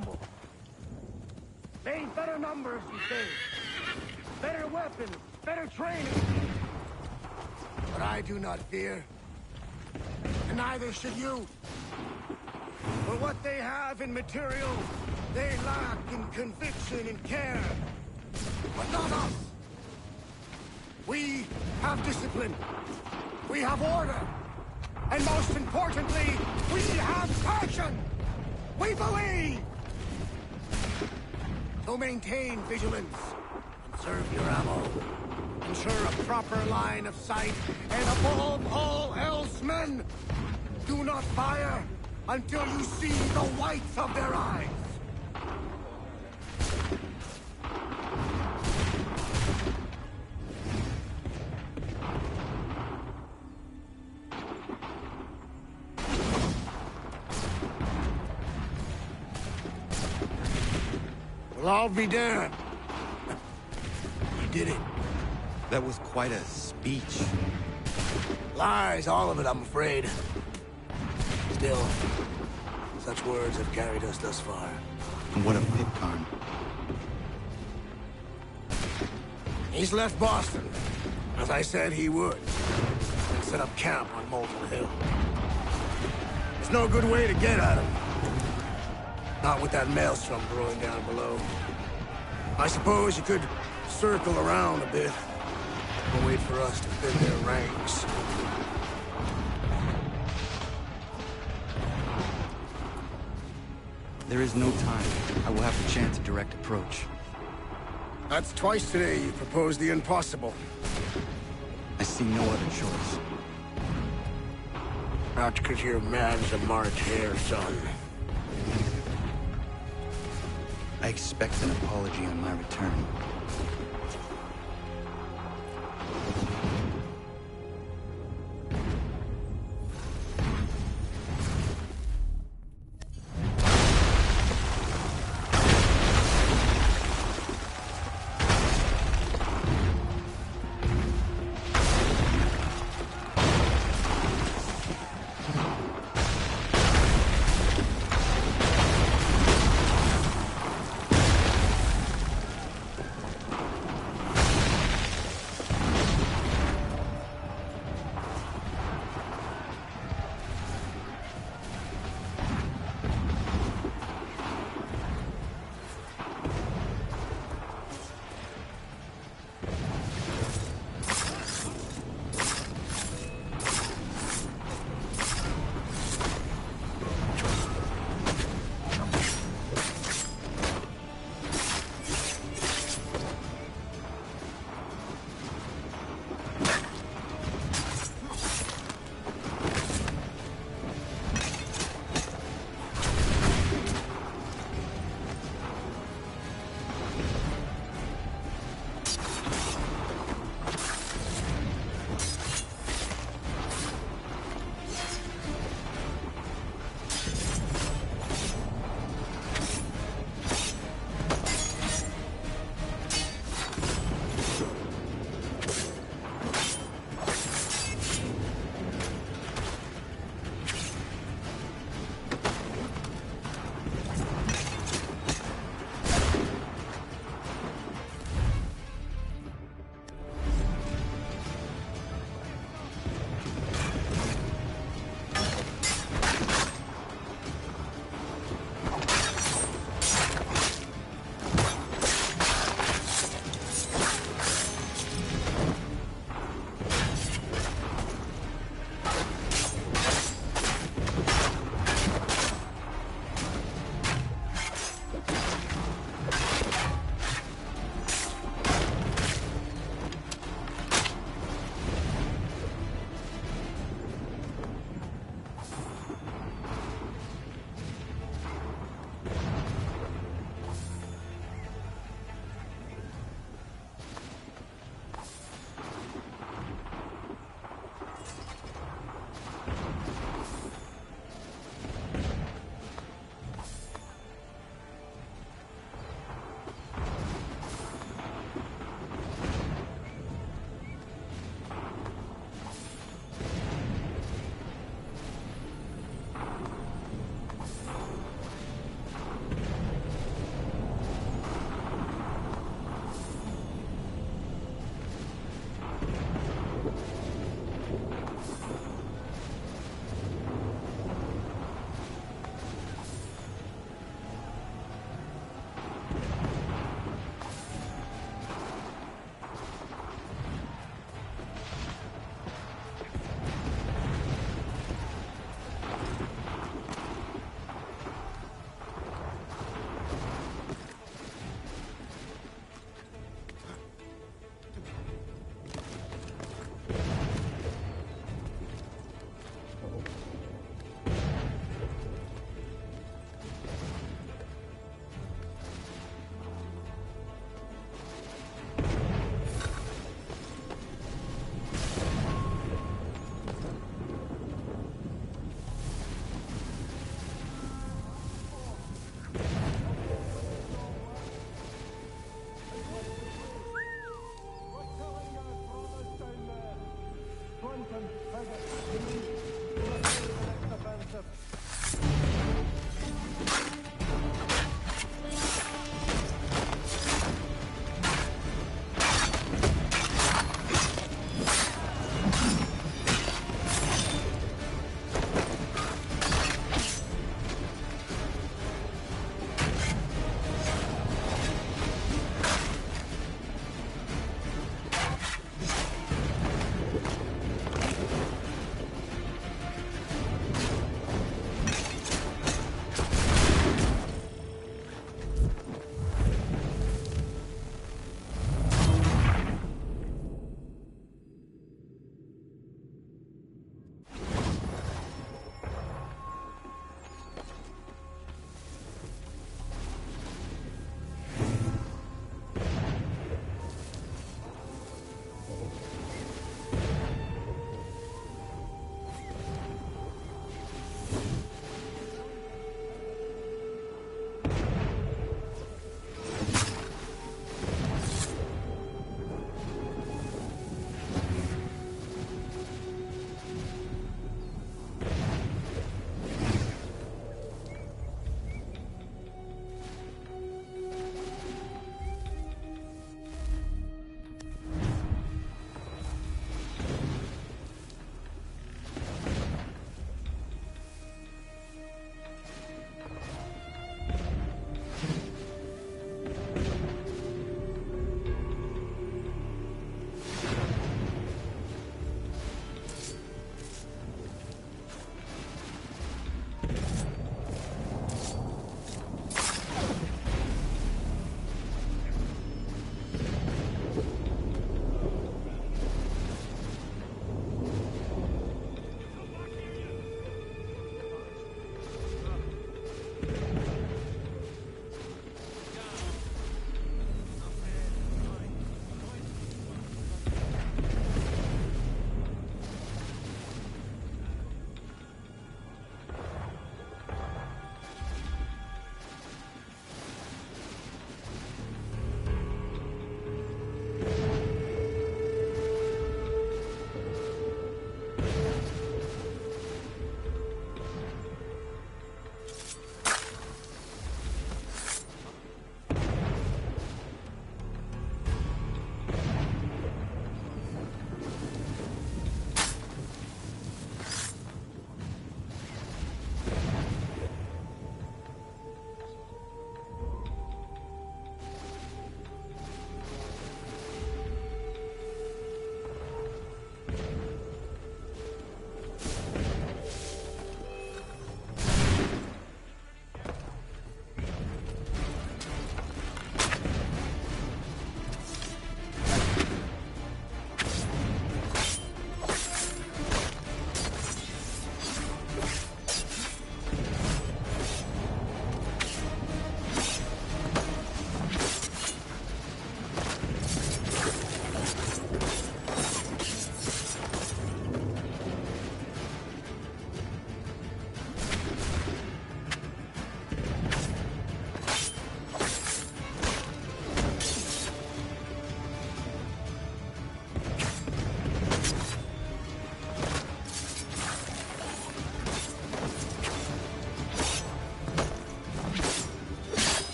assemble. They ain't better numbers, you say. Better weapons, better training. But I do not fear. And neither should you. For what they have in material, they lack in conviction and care. But not us. We have discipline. We have order. And most importantly, we have passion. We believe. So maintain vigilance. Conserve your ammo. Ensure a proper line of sight. And above all else, men, do not fire until you see the whites of their eyes. Well, I'll be damned. You did it. That was quite a speech. Lies, all of it, I'm afraid. Still, such words have carried us thus far. And what of Pitcairn? He's left Boston, as I said he would, and set up camp on Molten Hill. There's no good way to get at him. Not with that maelstrom brewing down below. I suppose you could circle around a bit and wait for us to thin their ranks. There is no time. I will have to chance a direct approach. That's twice today you proposed the impossible. I see no other choice. Not because you're mad as a March hare, son. I expect an apology on my return.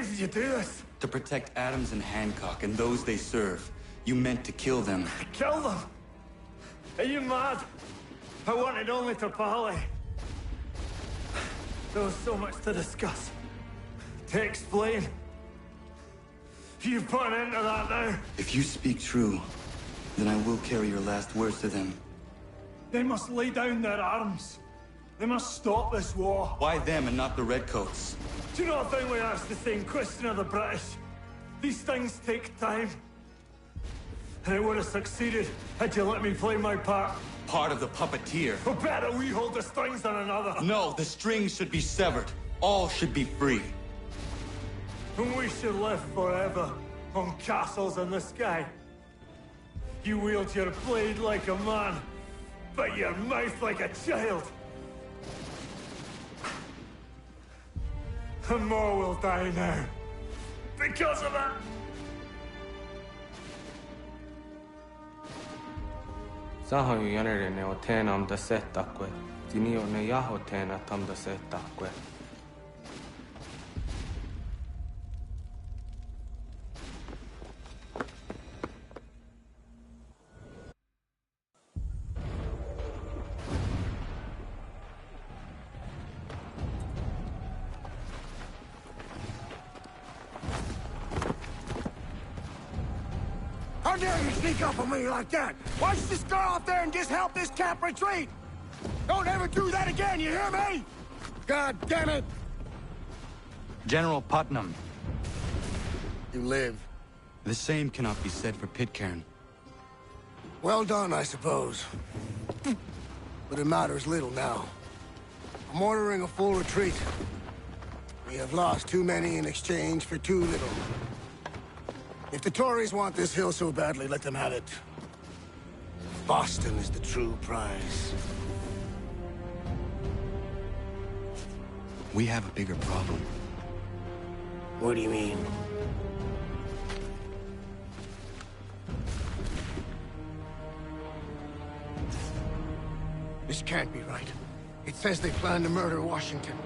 did you do this? To protect Adams and Hancock and those they serve, you meant to kill them. Kill them? Are you mad? I wanted only to parley. There was so much to discuss, to explain. You put an end to that now. If you speak true, then I will carry your last words to them. They must lay down their arms. They must stop this war. Why them and not the Redcoats? Do you not think we asked the same question of the British? These things take time. And it would have succeeded had you let me play my part. Part of the puppeteer. Or better, we hold the strings on another. No, the strings should be severed. All should be free. And we should live forever on castles in the sky. You wield your blade like a man, but your mouth like a child. And more will die now. Because of it. Sahoin jänerinen on teenam da settakwe. Tini on ne jaho teena tam da settakwe. How dare you sneak up on me like that? Why don't you just go out there and just help this camp retreat? Don't ever do that again, you hear me? God damn it! General Putnam. You live. The same cannot be said for Pitcairn. Well done, I suppose. But it matters little now. I'm ordering a full retreat. We have lost too many in exchange for too little. If the Tories want this hill so badly, let them have it. Boston is the true prize. We have a bigger problem. What do you mean? This can't be right. It says they plan to murder Washington.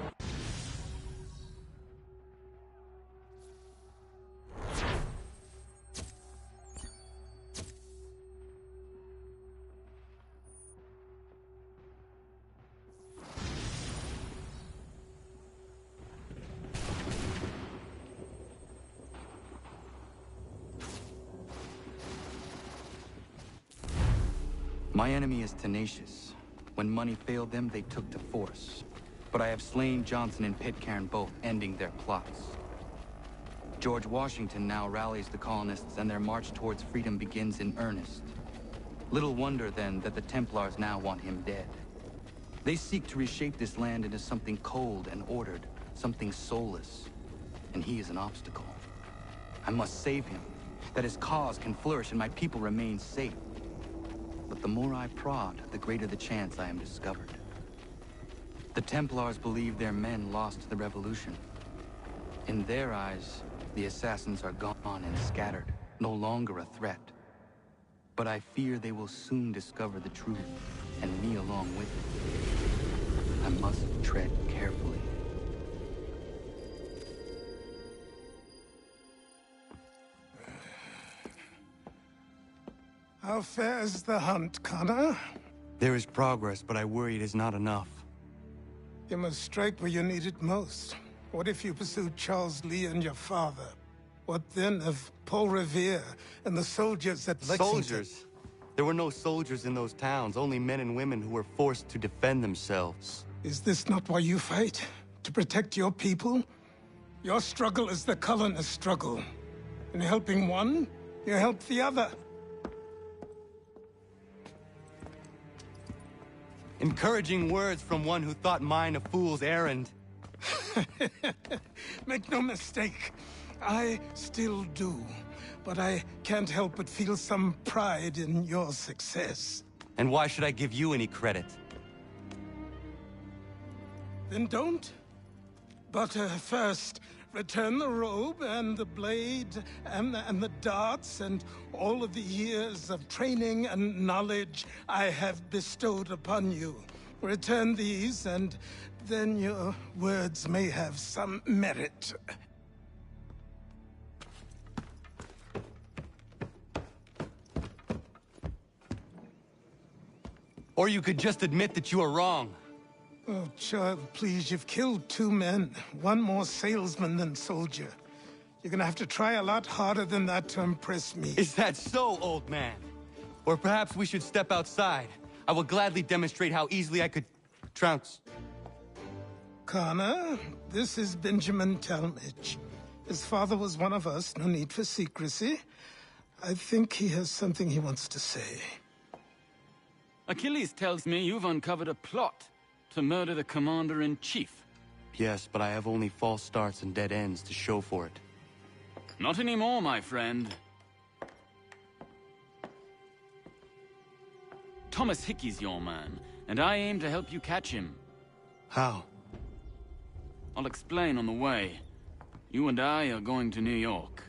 My enemy is tenacious. When money failed them, they took to force. But I have slain Johnson and Pitcairn both, ending their plots. George Washington now rallies the colonists, and their march towards freedom begins in earnest. Little wonder, then, that the Templars now want him dead. They seek to reshape this land into something cold and ordered, something soulless. And he is an obstacle. I must save him, that his cause can flourish and my people remain safe. But the more I prod, the greater the chance I am discovered. The Templars believe their men lost the revolution. In their eyes, the assassins are gone and scattered, no longer a threat. But I fear they will soon discover the truth, and me along with it. I must tread carefully. How fares the hunt, Connor? There is progress, but I worry it is not enough. You must strike where you need it most. What if you pursued Charles Lee and your father? What then of Paul Revere and the soldiers at Lexington? Soldiers? There were no soldiers in those towns, only men and women who were forced to defend themselves. Is this not why you fight? To protect your people? Your struggle is the colonist struggle. In helping one, you help the other. Encouraging words from one who thought mine a fool's errand. Make no mistake, I still do. But I can't help but feel some pride in your success. And why should I give you any credit? Then don't. But first, return the robe and the blade and the darts and all of the years of training and knowledge I have bestowed upon you. Return these, and then your words may have some merit. Or you could just admit that you are wrong. Oh, child, please, you've killed 2 men. One more salesman than soldier. You're gonna have to try a lot harder than that to impress me. Is that so, old man? Or perhaps we should step outside. I will gladly demonstrate how easily I could trounce. Connor, this is Benjamin Talmadge. His father was one of us, no need for secrecy. I think he has something he wants to say. Achilles tells me you've uncovered a plot to murder the commander-in-chief. Yes, but I have only false starts and dead ends to show for it. Not anymore, my friend. Thomas Hickey's your man, and I aim to help you catch him. How? I'll explain on the way. You and I are going to New York.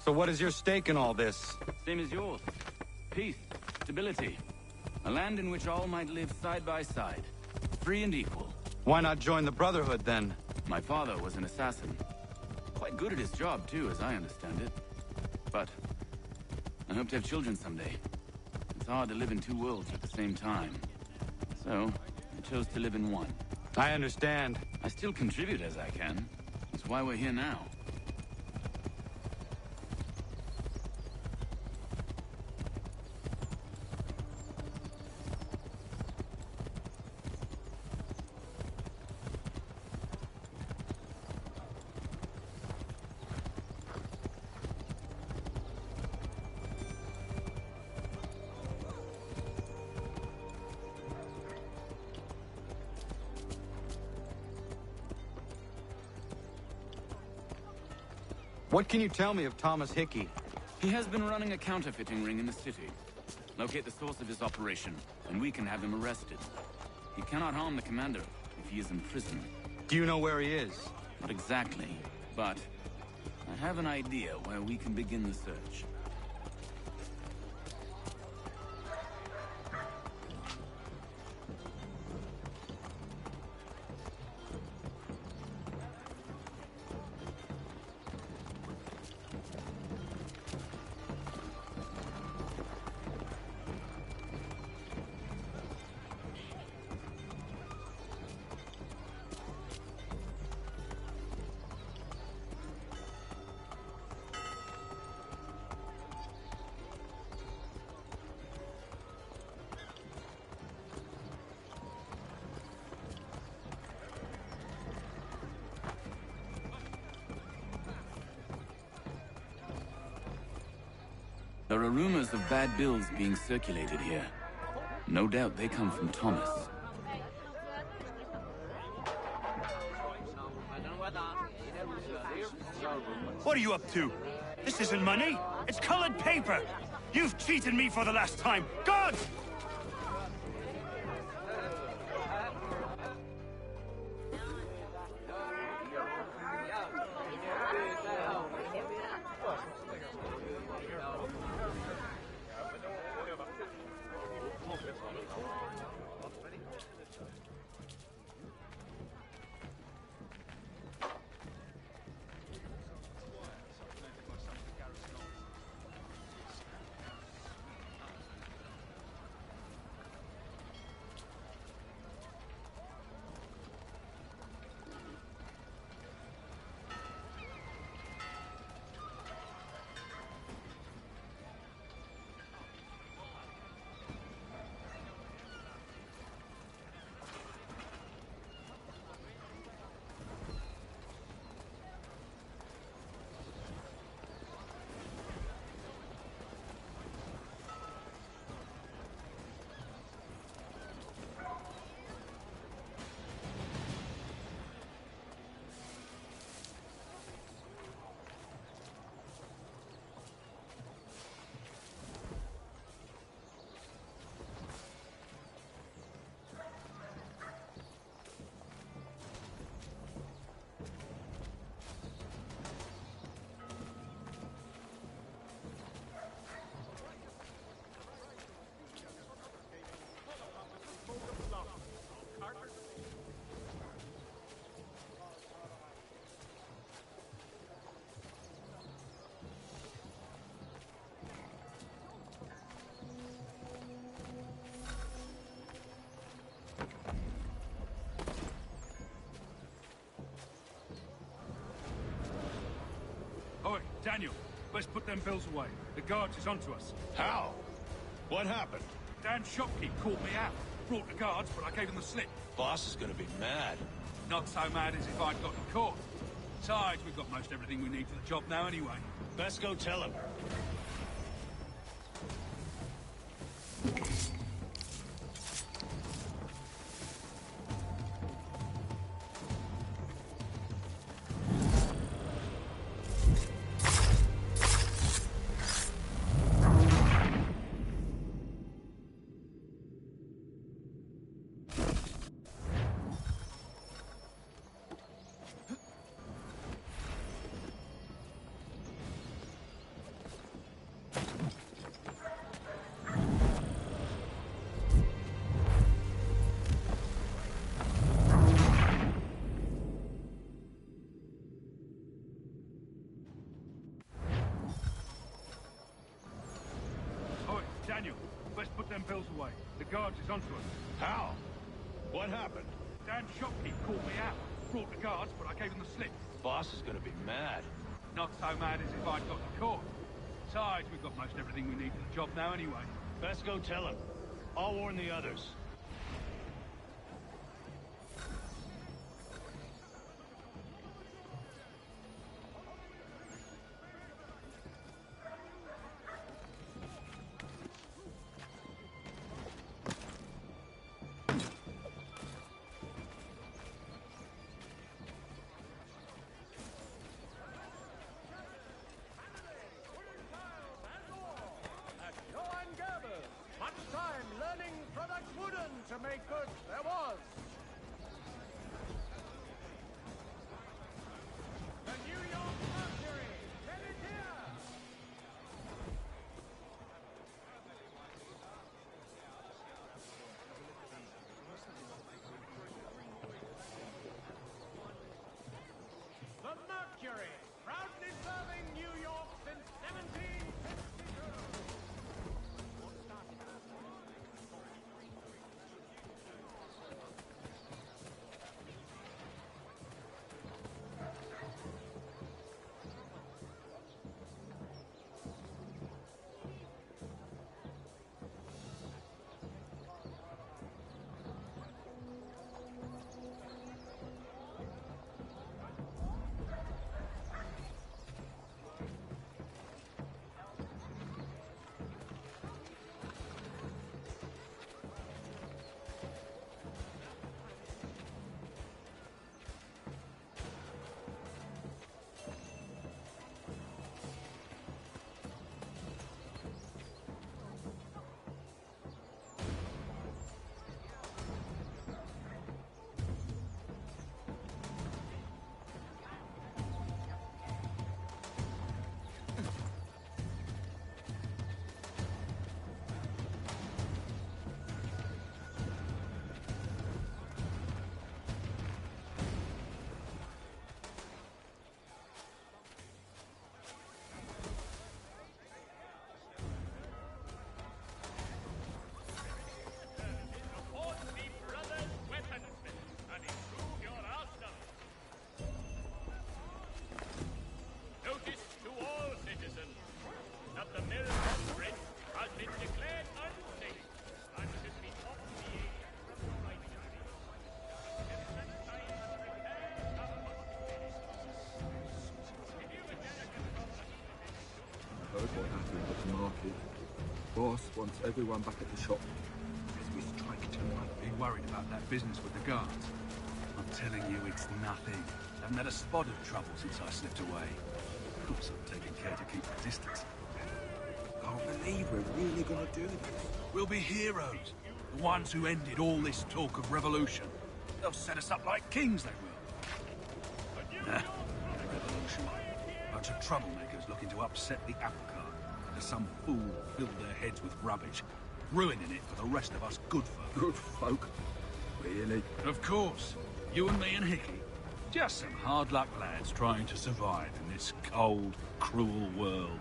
So what is your stake in all this? Same as yours. Peace, stability. A land in which all might live side by side. Free and equal. Why not join the Brotherhood, then? My father was an assassin. Quite good at his job, too, as I understand it. But I hope to have children someday. It's hard to live in 2 worlds at the same time. So, I chose to live in one. I understand. I still contribute as I can. That's why we're here now. What can you tell me of Thomas Hickey? He has been running a counterfeiting ring in the city. Locate the source of his operation, and we can have him arrested. He cannot harm the commander if he is in prison. Do you know where he is? Not exactly, but I have an idea where we can begin the search. There are rumors of bad bills being circulated here. No doubt they come from Thomas. What are you up to? This isn't money. It's colored paper. You've cheated me for the last time. God! Oi, Daniel, let's put them bills away. The guards is onto us. How? What happened? Dan's shopkeep called me out. Brought the guards, but I gave him the slip. Boss is gonna be mad. Not so mad as if I'd gotten caught. Besides, we've got most everything we need for the job now anyway. Best go tell him. Daniel, let's put them bills away. The guards is onto us. How? What happened? Dan's shopkeep called me out. Brought the guards, but I gave him the slip. Boss is gonna be mad. Not so mad as if I'd gotten caught. Besides, we've got most everything we need for the job now anyway. Best go tell him. I'll warn the others. to make good, there was. The New York Mercury, headed here! The Mercury, proudly serving New York since 1762. What happened at the market. Boss wants everyone back at the shop. As we strike tonight, be worried about that business with the guards. I'm telling you, it's nothing. Haven't had a spot of trouble since I slipped away. Of course, I'm taking care to keep the distance. Can't believe we're really gonna do this. We'll be heroes. The ones who ended all this talk of revolution. They'll set us up like kings, they will. Nah, revolution. Bunch of troublemakers looking to upset the apple cart. As some fool filled their heads with rubbish, ruining it for the rest of us good folk. Good folk? Really? Of course. You and me and Hickey. Just some hard luck lads trying to survive in this cold, cruel world.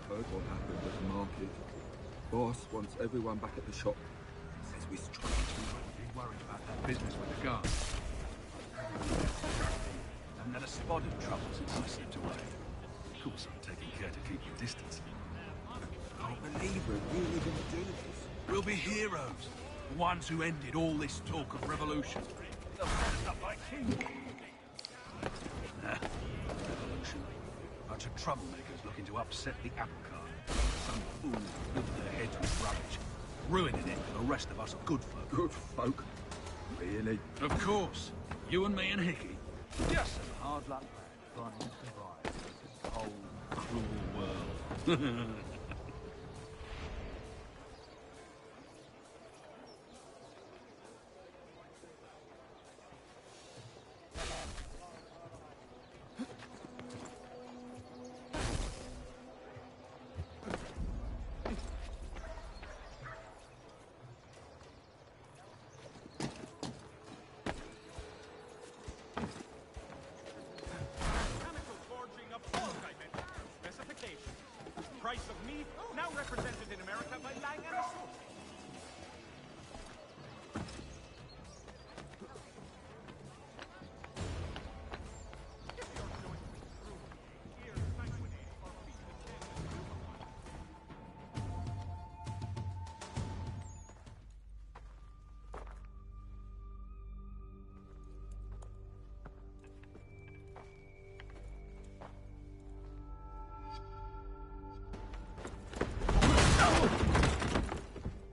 Heard what happened at the market. Boss wants everyone back at the shop. Says we strike tonight. Be worried about that business with the guards. Haven't had a spot of trouble since I slipped away. Of course, I'm taking care to keep the distance. Can't we're really going to do this? We'll be heroes. The ones who ended all this talk of revolution. They'll set us up like kings. Revolution. Bunch of troublemakers looking to upset the apple cart. Some fools filled their heads with rubbish, ruining it for the rest of us good folk. Good folk? Really? Of course. You and me and Hickey. Just some hard luck trying to survive this whole cruel world. Price of meat, now represented in America by Lang & Associates.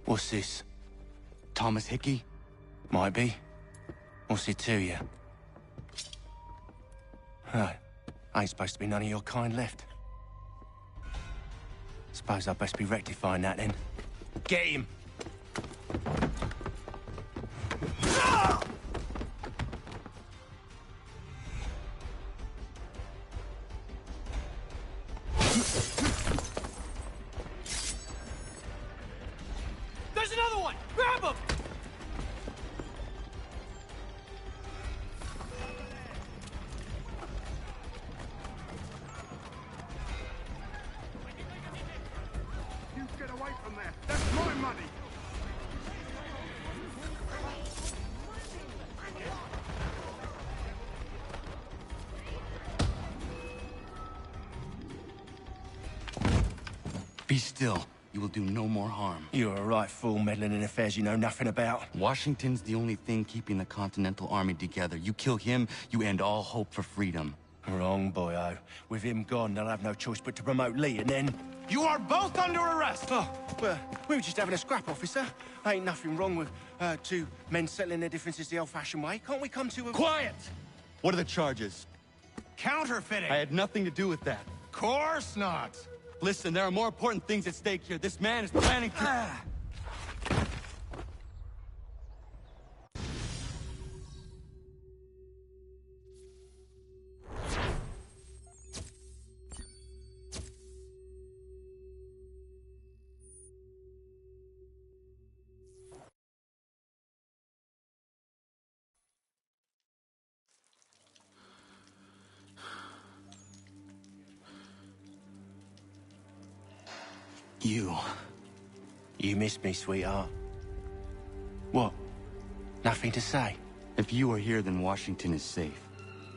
What's this? Thomas Hickey? Might be. What's it to you? Right. Ain't supposed to be none of your kind left. Suppose I'd best be rectifying that then. Get him! There's another one! Grab him! You get away from there. That's my money. Be still. You will do no more harm. You're a right fool meddling in affairs you know nothing about. Washington's the only thing keeping the Continental Army together. You kill him, you end all hope for freedom. Wrong, boyo. With him gone, they'll have no choice but to promote Lee, and then... You are both under arrest! Oh, well, we were just having a scrap, officer. Ain't nothing wrong with two men settling their differences the old-fashioned way. Can't we come to a... Quiet! What are the charges? Counterfeiting! I had nothing to do with that. Course not! Listen, there are more important things at stake here. This man is planning to... You missed me, sweetheart. What? Nothing to say? If you are here, then Washington is safe.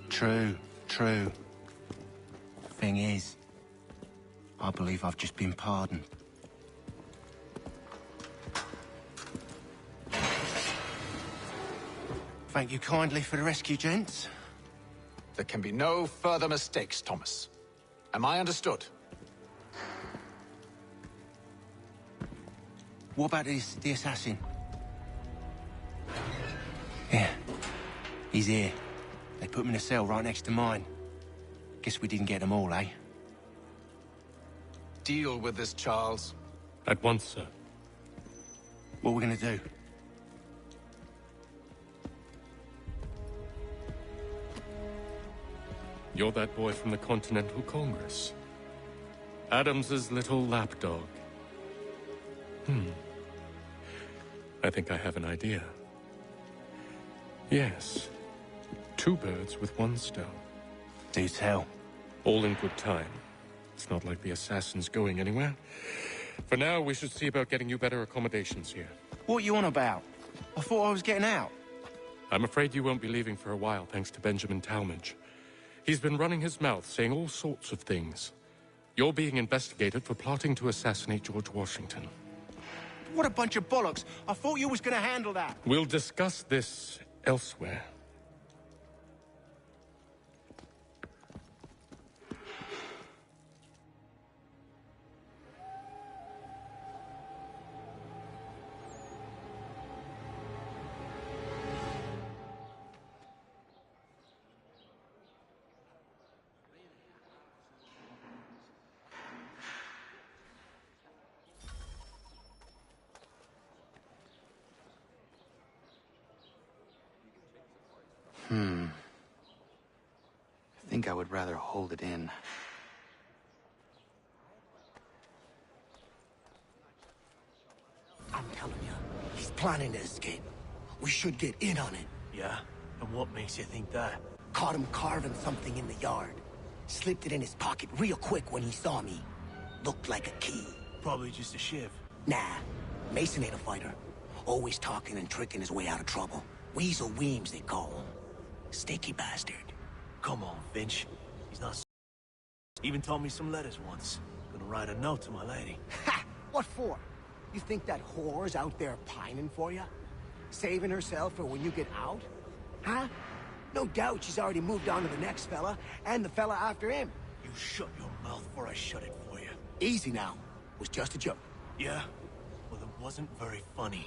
True. Thing is, I believe I've just been pardoned. Thank you kindly for the rescue, gents. There can be no further mistakes, Thomas. Am I understood? What about the assassin? Yeah, he's here. They put him in a cell right next to mine. Guess we didn't get them all, eh? Deal with this, Charles. At once, sir. What are we gonna do? You're that boy from the Continental Congress. Adams's little lapdog. I think I have an idea. Yes. 2 birds with 1 stone. Do tell. All in good time. It's not like the assassin's going anywhere. For now, we should see about getting you better accommodations here. What are you on about? I thought I was getting out. I'm afraid you won't be leaving for a while, thanks to Benjamin Talmadge. He's been running his mouth, saying all sorts of things. You're being investigated for plotting to assassinate George Washington. What a bunch of bollocks. I thought you was gonna handle that. We'll discuss this elsewhere. I think I would rather hold it in. I'm telling you, he's planning to escape. We should get in on it. Yeah? And what makes you think that? Caught him carving something in the yard. Slipped it in his pocket real quick when he saw me. Looked like a key. Probably just a shiv. Nah, Mason ain't a fighter. Always talking and tricking his way out of trouble. Weasel Weems, they call him. Sneaky bastard. Come on, Finch. He's not even taught me some letters once. Gonna write a note to my lady. Ha! What for? You think that whore's out there pining for you? Saving herself for when you get out? Huh? No doubt she's already moved on to the next fella, and the fella after him. You shut your mouth before I shut it for you. Easy now. It was just a joke. Yeah? Well, it wasn't very funny.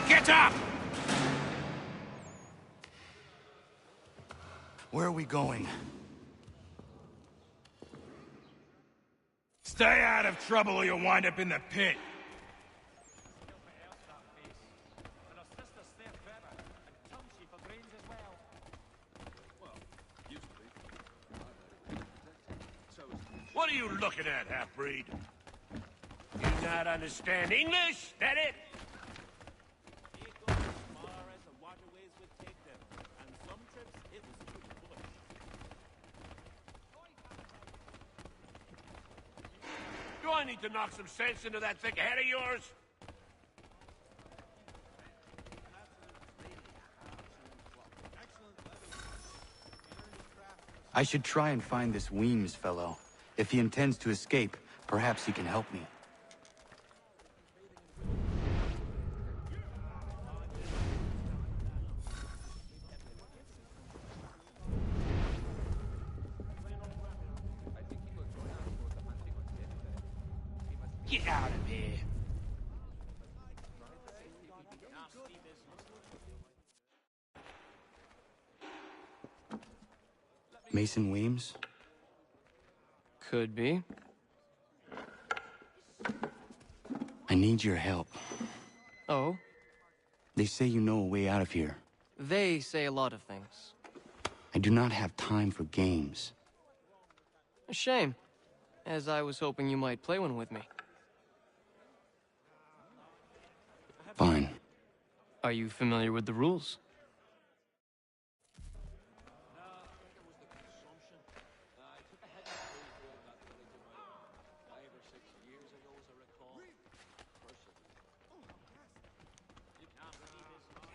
Get up! Where are we going? Stay out of trouble or you'll wind up in the pit. What are you looking at, half-breed? You not understand English? That it? Do I need to knock some sense into that thick head of yours? I should try and find this Weems fellow. If he intends to escape, perhaps he can help me. Get out of here. Mason Weems? Could be. I need your help. Oh? They say you know a way out of here. They say a lot of things. I do not have time for games. A shame, as I was hoping you might play one with me. Fine. Are you familiar with the rules?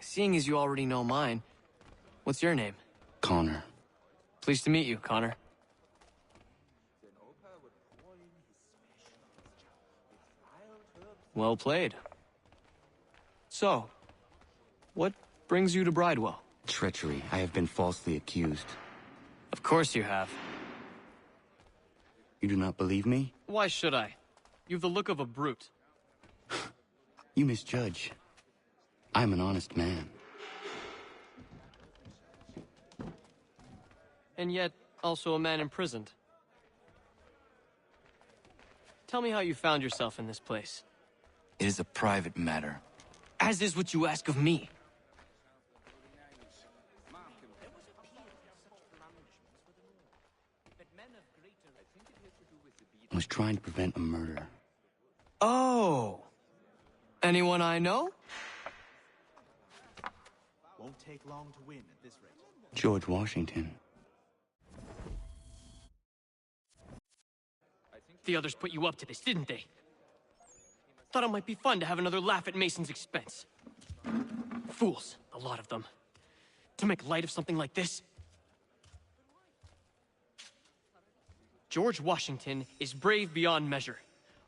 Seeing as you already know mine, what's your name? Connor. Pleased to meet you, Connor. Well played. So, what brings you to Bridewell? Treachery. I have been falsely accused. Of course you have. You do not believe me? Why should I? You've the look of a brute. You misjudge. I'm an honest man. And yet, also a man imprisoned. Tell me how you found yourself in this place. It is a private matter. As is what you ask of me. I was trying to prevent a murder. Oh! Anyone I know? Won't take long to win at this rate. George Washington. The others put you up to this, didn't they? Thought it might be fun to have another laugh at Mason's expense. Fools, a lot of them. To make light of something like this. George Washington is brave beyond measure.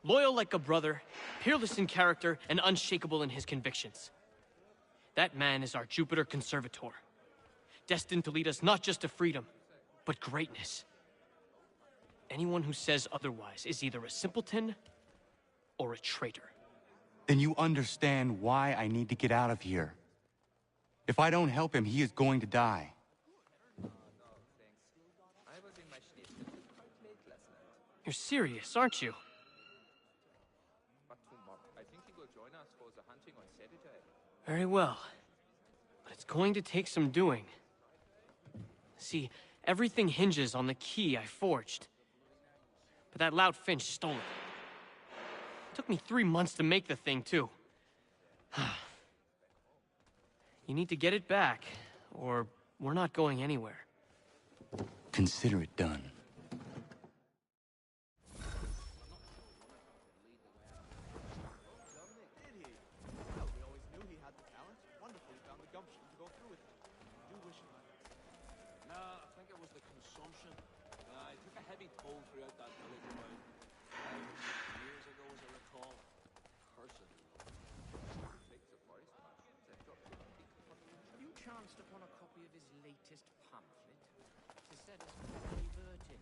Loyal like a brother, peerless in character, and unshakable in his convictions. That man is our Jupiter Conservator. Destined to lead us not just to freedom, but greatness. Anyone who says otherwise is either a simpleton or a traitor. Then you understand why I need to get out of here. If I don't help him, he is going to die. You're serious, aren't you? Very well. But it's going to take some doing. See, everything hinges on the key I forged. But that lout Finch stole it. Took me 3 months to make the thing, too. You need to get it back, or we're not going anywhere. Consider it done. Chanced upon a copy of his latest pamphlet to set us reverting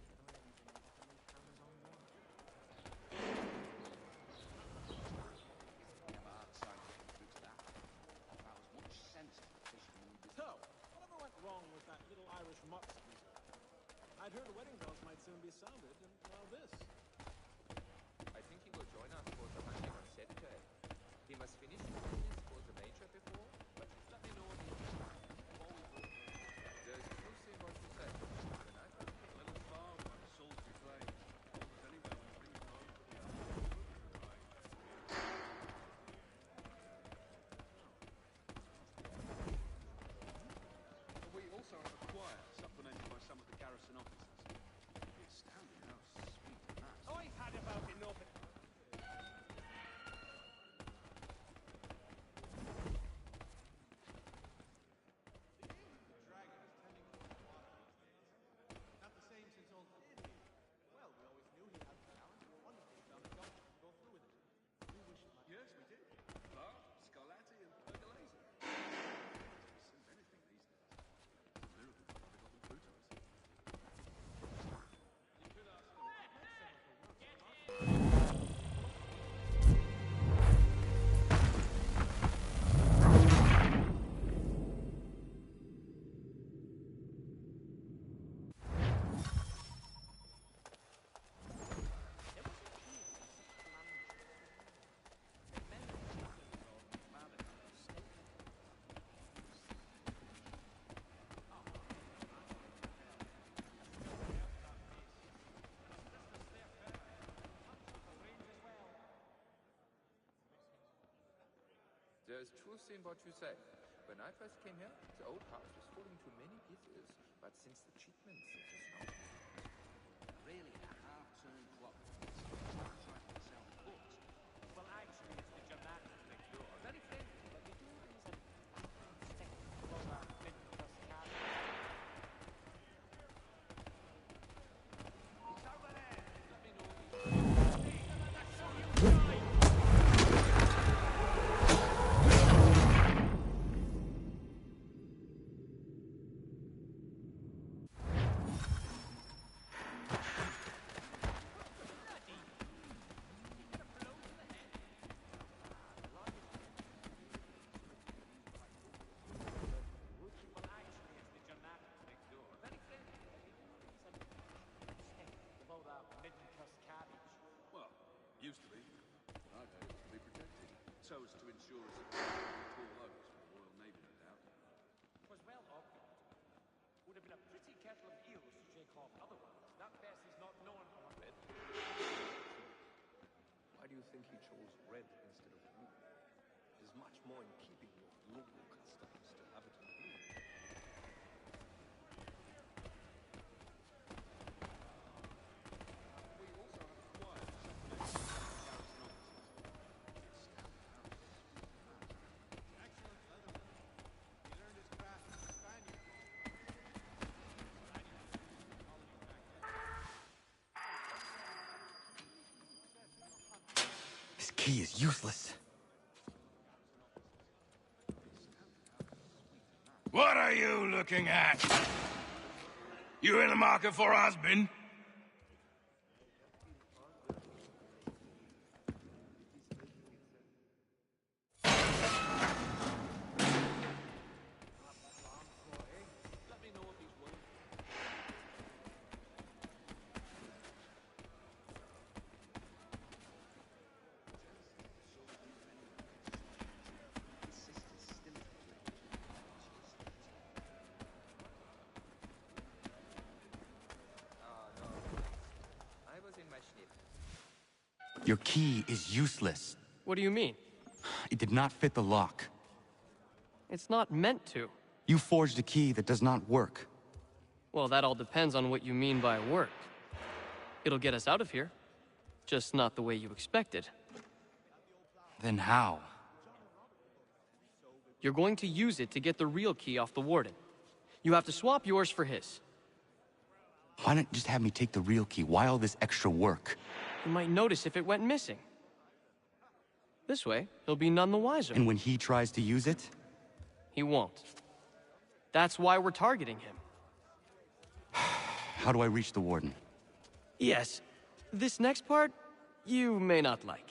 So, whatever went wrong with that little Irish mutt squeezer? I'd heard wedding bells might soon be sounded, and now this. I think he will join us for the hunting on Saturday. He must finish his business for the major before, but let me know what he thinks. There's truth in what you say. When I first came a little far from Salisbury Plain, told us anywhere when bring him home for the We also have a choir supplemented by some of the garrison officers. It's astounding how sweet and nice. I've had about enough. Yes, we did. Bart, Scarlatti, and Pergolesi. Send anything these days. It's a miracle they've gotten through to us. You could ask There's truth in what you say. When I first came here, the old house was falling to many pieces, but since the treatments, it is now really a half-turned clock. Trying to sell books. Well, actually, it's the Germanic next door. Very friendly, but they do things that stick below that mid-plus cat. He's over there. Let me know. Well, used to be. I've had it to be protected. So as to ensure a successful tall oaks for the Royal Navy, no doubt. Was well argued. Would have been a pretty kettle of eels to shake off otherwise. That best is not known for red. Why do you think he chose red instead of blue? It is much more in keeping with local customs to have it in blue. We also have a choir key is useless. What are you looking at? You in the market for a husband? Your key is useless. What do you mean? It did not fit the lock. It's not meant to. You forged a key that does not work. Well, that all depends on what you mean by work. It'll get us out of here. Just not the way you expected. Then how? You're going to use it to get the real key off the warden. You have to swap yours for his. Why not just have me take the real key? Why all this extra work? You might notice if it went missing. This way, he'll be none the wiser. And when he tries to use it? He won't. That's why we're targeting him. How do I reach the warden? Yes. This next part, you may not like.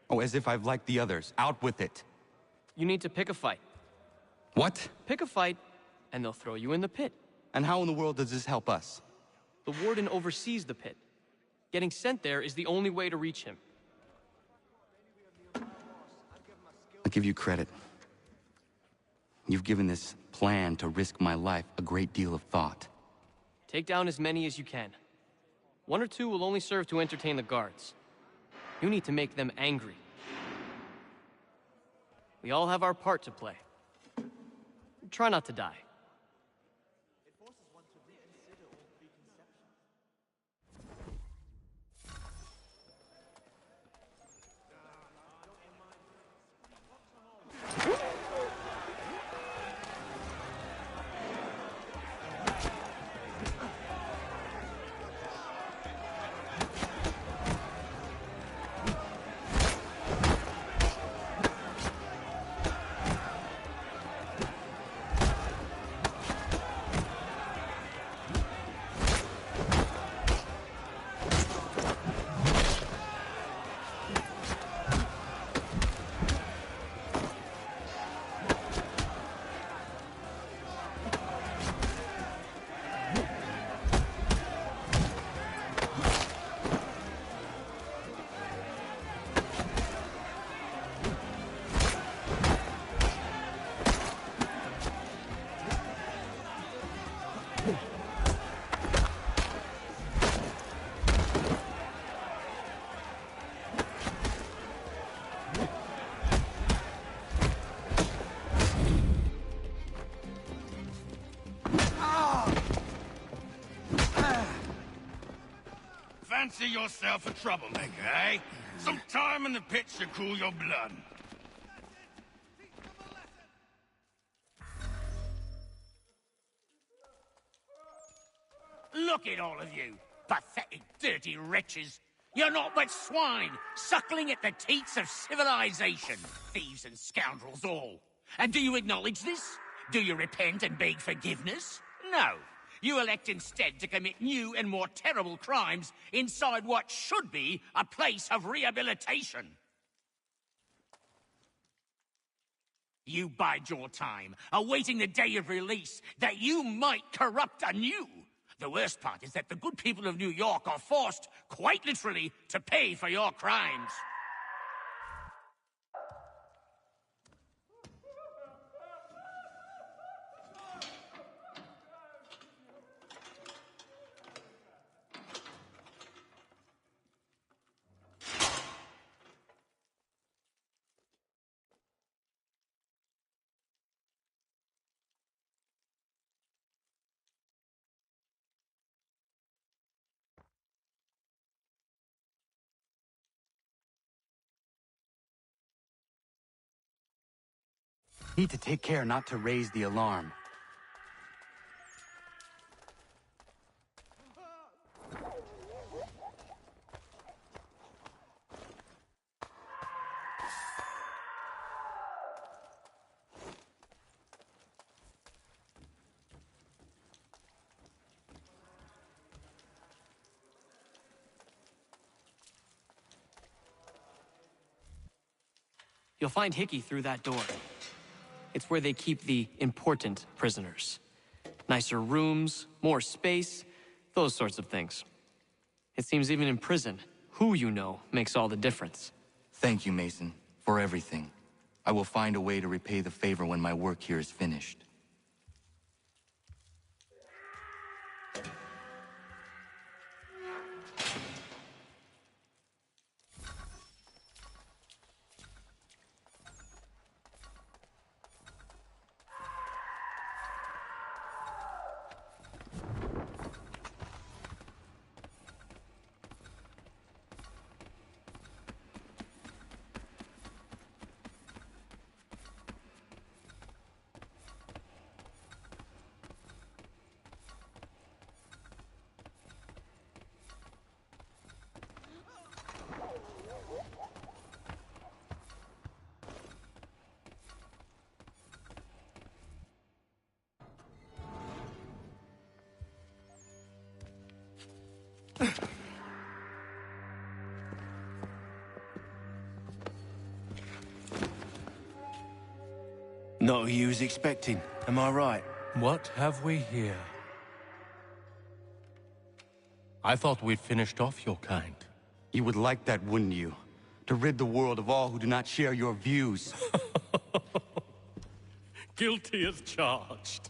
Oh, as if I've liked the others. Out with it. You need to pick a fight. What? Pick a fight, and they'll throw you in the pit. And how in the world does this help us? The warden oversees the pit. Getting sent there is the only way to reach him. I'll give you credit. You've given this plan to risk my life a great deal of thought. Take down as many as you can. 1 or 2 will only serve to entertain the guards. You need to make them angry. We all have our part to play. Try not to die. Fancy yourself a troublemaker, eh? Some time in the pit should cool your blood. Look at all of you, pathetic, dirty wretches. You're not but swine, suckling at the teats of civilization. Thieves and scoundrels all. And do you acknowledge this? Do you repent and beg forgiveness? No. You elect instead to commit new and more terrible crimes inside what should be a place of rehabilitation. You bide your time, awaiting the day of release, that you might corrupt anew. The worst part is that the good people of New York are forced, quite literally, to pay for your crimes. Need to take care not to raise the alarm. You'll find Hickey through that door. It's where they keep the important prisoners. Nicer rooms, more space, those sorts of things. It seems even in prison, who you know makes all the difference. Thank you, Mason, for everything. I will find a way to repay the favor when my work here is finished. Not who you was expecting, am I right? What have we here? I thought we'd finished off your kind. You would like that, wouldn't you? To rid the world of all who do not share your views. Guilty as charged.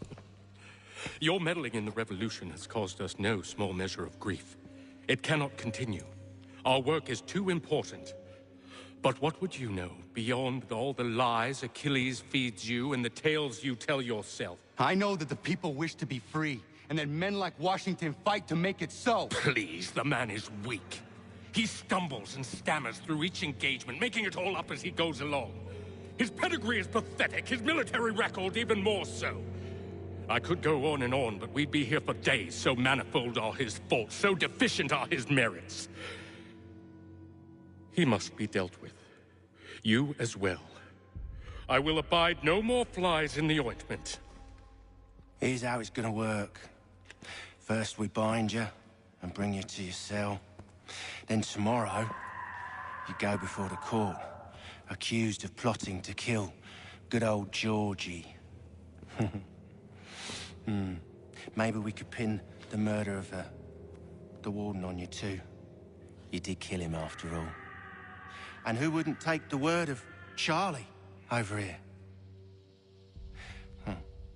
Your meddling in the revolution has caused us no small measure of grief. It cannot continue. Our work is too important. But what would you know beyond all the lies Achilles feeds you and the tales you tell yourself? I know that the people wish to be free, and that men like Washington fight to make it so. Please, the man is weak. He stumbles and stammers through each engagement, making it all up as he goes along. His pedigree is pathetic, his military record even more so. I could go on, but we'd be here for days, so manifold are his faults, so deficient are his merits. He must be dealt with. You as well. I will abide no more flies in the ointment. Here's how it's gonna work. First we bind you and bring you to your cell. Then tomorrow, you go before the court, accused of plotting to kill good old Georgie. Maybe we could pin the murder of the warden on you too. You did kill him after all. And who wouldn't take the word of Charlie over here?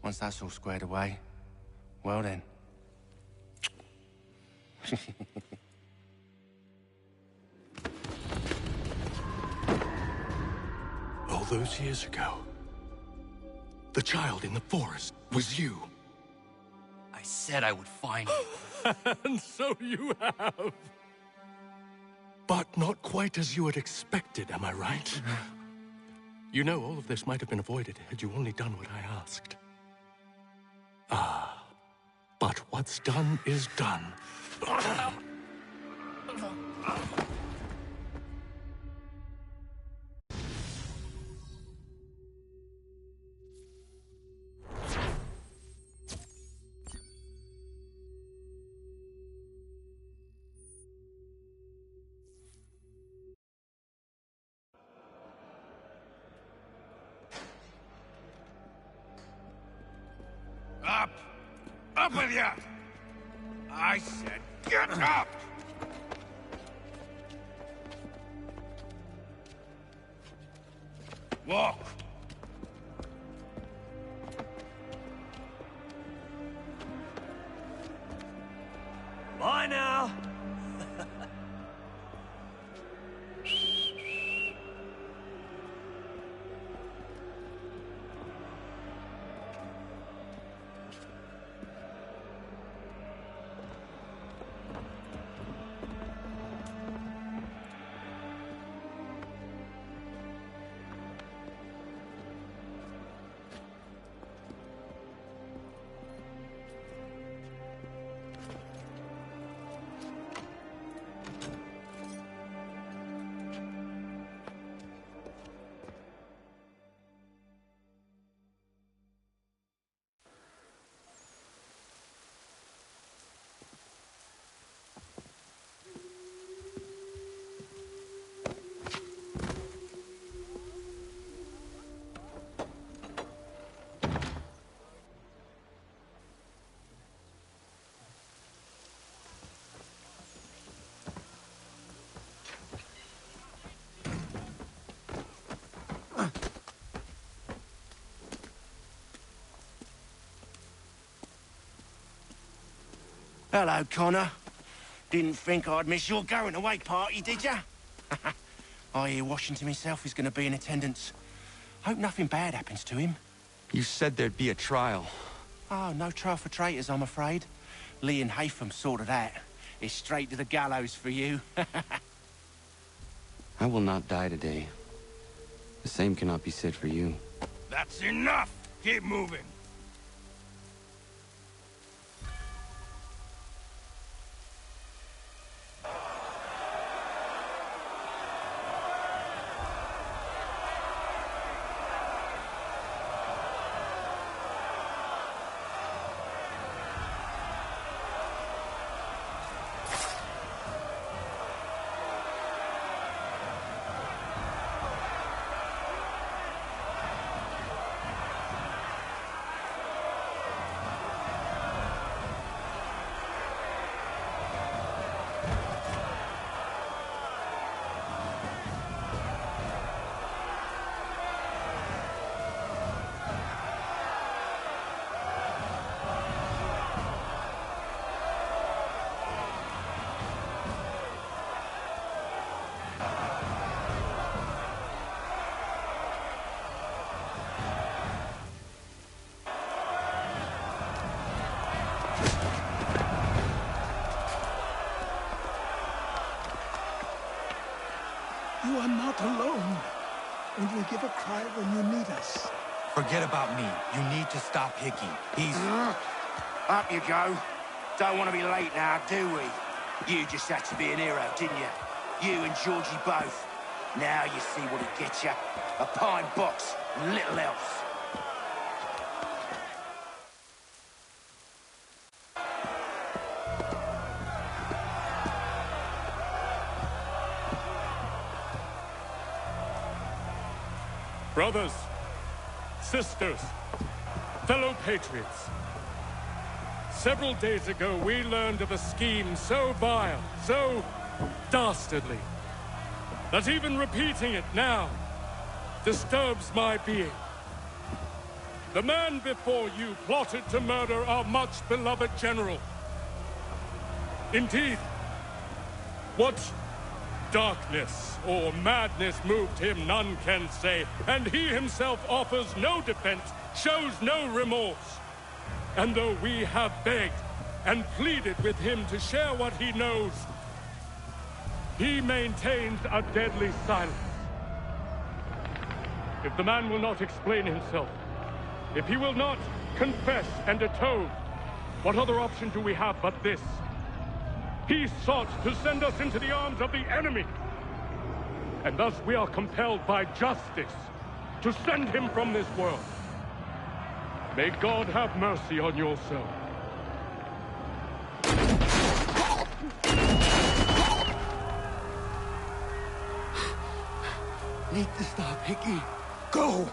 Once that's all squared away, well then. All those years ago, the child in the forest was you. I said I would find you. And so you have. But not quite as you had expected, am I right? You know, all of this might have been avoided had you only done what I asked. Ah, but what's done is done. Up! Up with you! I said get up! Walk! Bye now! Hello, Connor. Didn't think I'd miss your going-away party, did ya? I hear Washington himself is going to be in attendance. Hope nothing bad happens to him. You said there'd be a trial. Oh, no trial for traitors, I'm afraid. Lee and Haytham sorted that. It's straight to the gallows for you. I will not die today. The same cannot be said for you. That's enough! Keep moving! You are not alone. Only give a cry when you need us. Forget about me. You need to stop Hickey. He's... Up you go. Don't want to be late now, do we? You just had to be an hero, didn't you? You and Georgie both. Now you see what it gets you. A pine box and little else. Brothers, sisters, fellow patriots. Several days ago, we learned of a scheme so vile, so dastardly, that even repeating it now disturbs my being. The man before you plotted to murder our much-beloved general. Indeed, what darkness or madness moved him, none can say, and he himself offers no defense, shows no remorse. And though we have begged and pleaded with him to share what he knows, he maintains a deadly silence. If the man will not explain himself, if he will not confess and atone, what other option do we have but this? He sought to send us into the arms of the enemy. And thus we are compelled by justice to send him from this world. May God have mercy on your soul. Need to stop, Hickey. Go!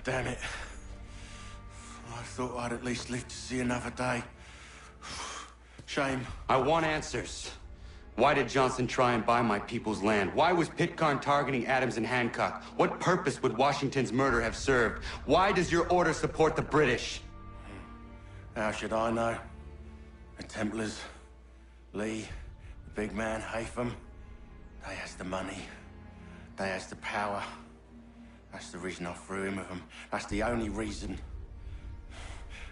Damn it. I thought I'd at least live to see another day. Shame. I want answers. Why did Johnson try and buy my people's land? Why was Pitcairn targeting Adams and Hancock? What purpose would Washington's murder have served? Why does your order support the British? How should I know? The Templars, Lee, the big man, Haytham, they has the money. They has the power. That's the reason I threw in with them. That's the only reason.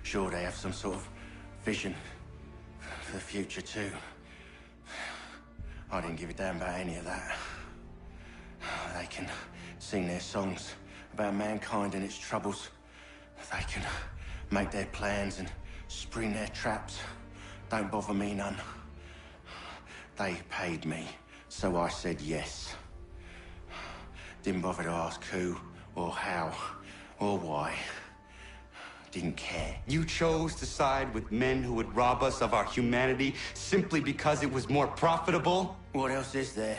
Sure, they have some sort of vision for the future, too. I didn't give a damn about any of that. They can sing their songs about mankind and its troubles. They can make their plans and spring their traps. Don't bother me none. They paid me, so I said yes. Didn't bother to ask who, or how, or why. Didn't care. You chose to side with men who would rob us of our humanity simply because it was more profitable? What else is there?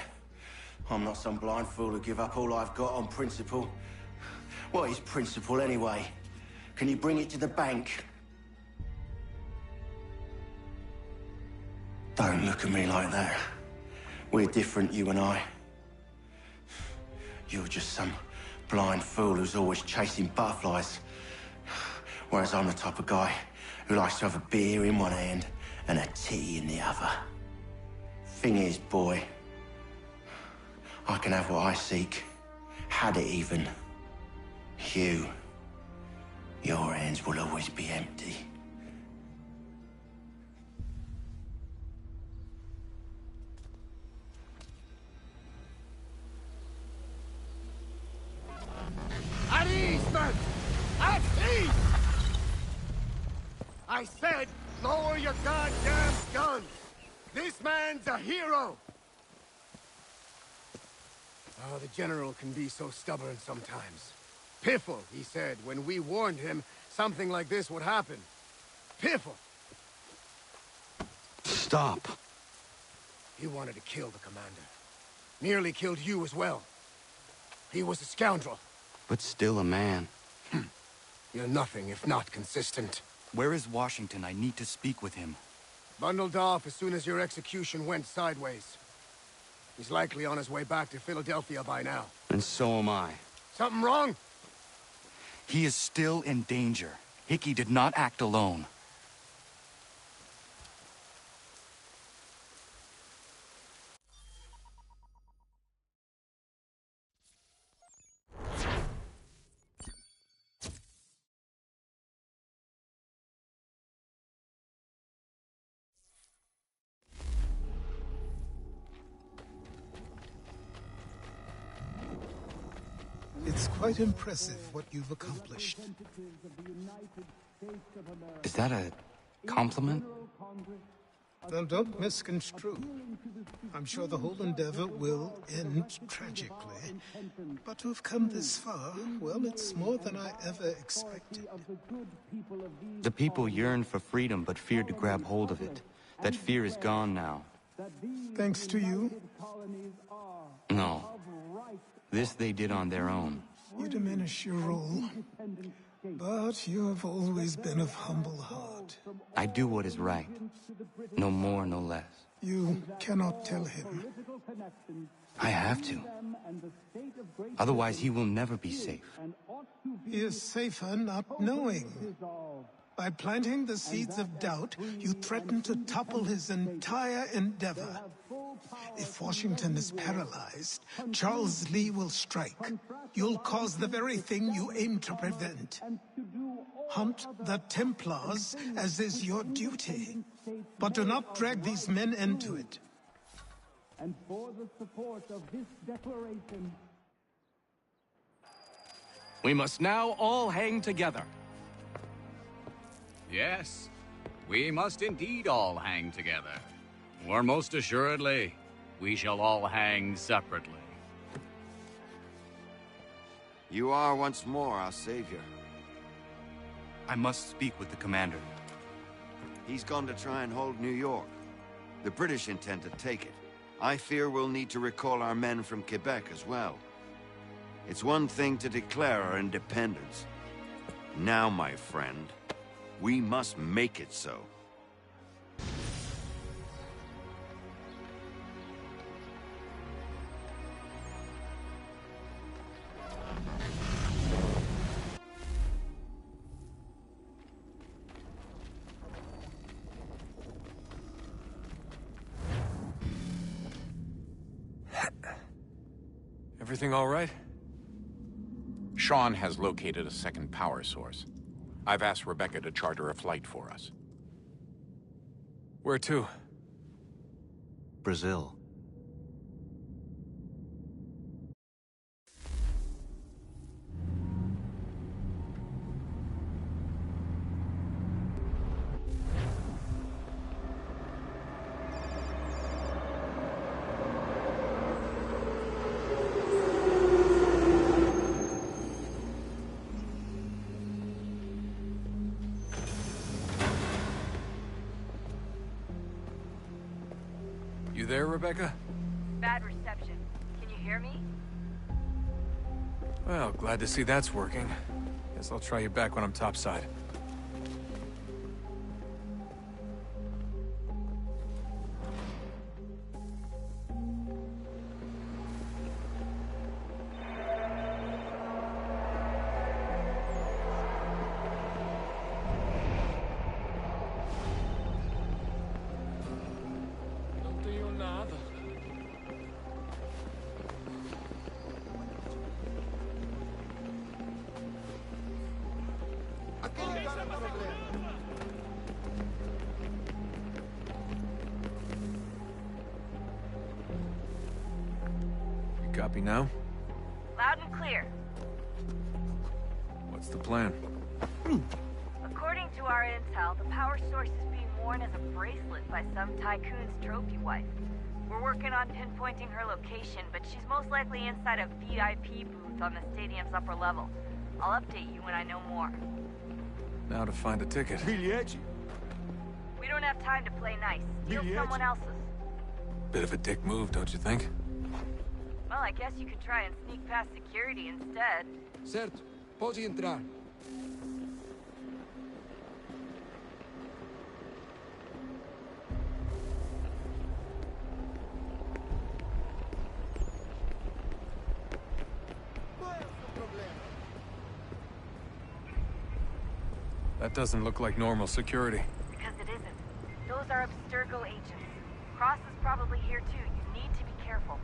I'm not some blind fool who give up all I've got on principle. What is principle anyway? Can you bring it to the bank? Don't look at me like that. We're different, you and I. You're just some blind fool who's always chasing butterflies. Whereas I'm the type of guy who likes to have a beer in one hand and a tea in the other. Thing is, boy, I can have what I seek. Had it even. Your hands will always be empty. At ease, men! At ease! I said, lower your goddamn guns! This man's a hero! Oh, the General can be so stubborn sometimes. Piffle, he said, when we warned him something like this would happen. Piffle! Stop. He wanted to kill the commander. Nearly killed you as well. He was a scoundrel. But still a man. You're nothing if not consistent. Where is Washington? I need to speak with him. Bundled off as soon as your execution went sideways. He's likely on his way back to Philadelphia by now. And so am I. Something wrong? He is still in danger. Hickey did not act alone. It's quite impressive what you've accomplished. Is that a compliment? Now, don't misconstrue. I'm sure the whole endeavor will end tragically. But to have come this far, well, it's more than I ever expected. The people yearned for freedom but feared to grab hold of it. That fear is gone now. Thanks to you? No. This they did on their own. You diminish your role. But you have always been of humble heart. I do what is right. No more, no less. You cannot tell him. I have to. Otherwise, he will never be safe. He is safer not knowing. By planting the seeds of doubt, you threaten to topple his entire endeavor. If Washington is paralyzed, Charles Lee will strike. You'll cause the very thing you aim to prevent. Hunt the Templars, as is your duty. But do not drag these men into it. And for the support of this declaration... We must now all hang together. Yes, we must indeed all hang together. Or most assuredly, we shall all hang separately. You are once more our savior. I must speak with the commander. He's gone to try and hold New York. The British intend to take it. I fear we'll need to recall our men from Quebec as well. It's one thing to declare our independence. Now, my friend, we must make it so. Everything all right? Sean has located a second power source. I've asked Rebecca to charter a flight for us. Where to? Brazil. Rebecca? Bad reception. Can you hear me? Well, glad to see that's working. Guess I'll try you back when I'm topside. Copy now? Loud and clear. What's the plan? According to our intel, the power source is being worn as a bracelet by some tycoon's trophy wife. We're working on pinpointing her location, but she's most likely inside a VIP booth on the stadium's upper level. I'll update you when I know more. Now to find a ticket. We don't have time to play nice. Steal someone else's. Bit of a dick move, don't you think? Well, I guess you could try and sneak past security instead. Certo. Pode entrar. That doesn't look like normal security. Because it isn't. Those are Abstergo agents. Cross is probably here too. You need to be careful.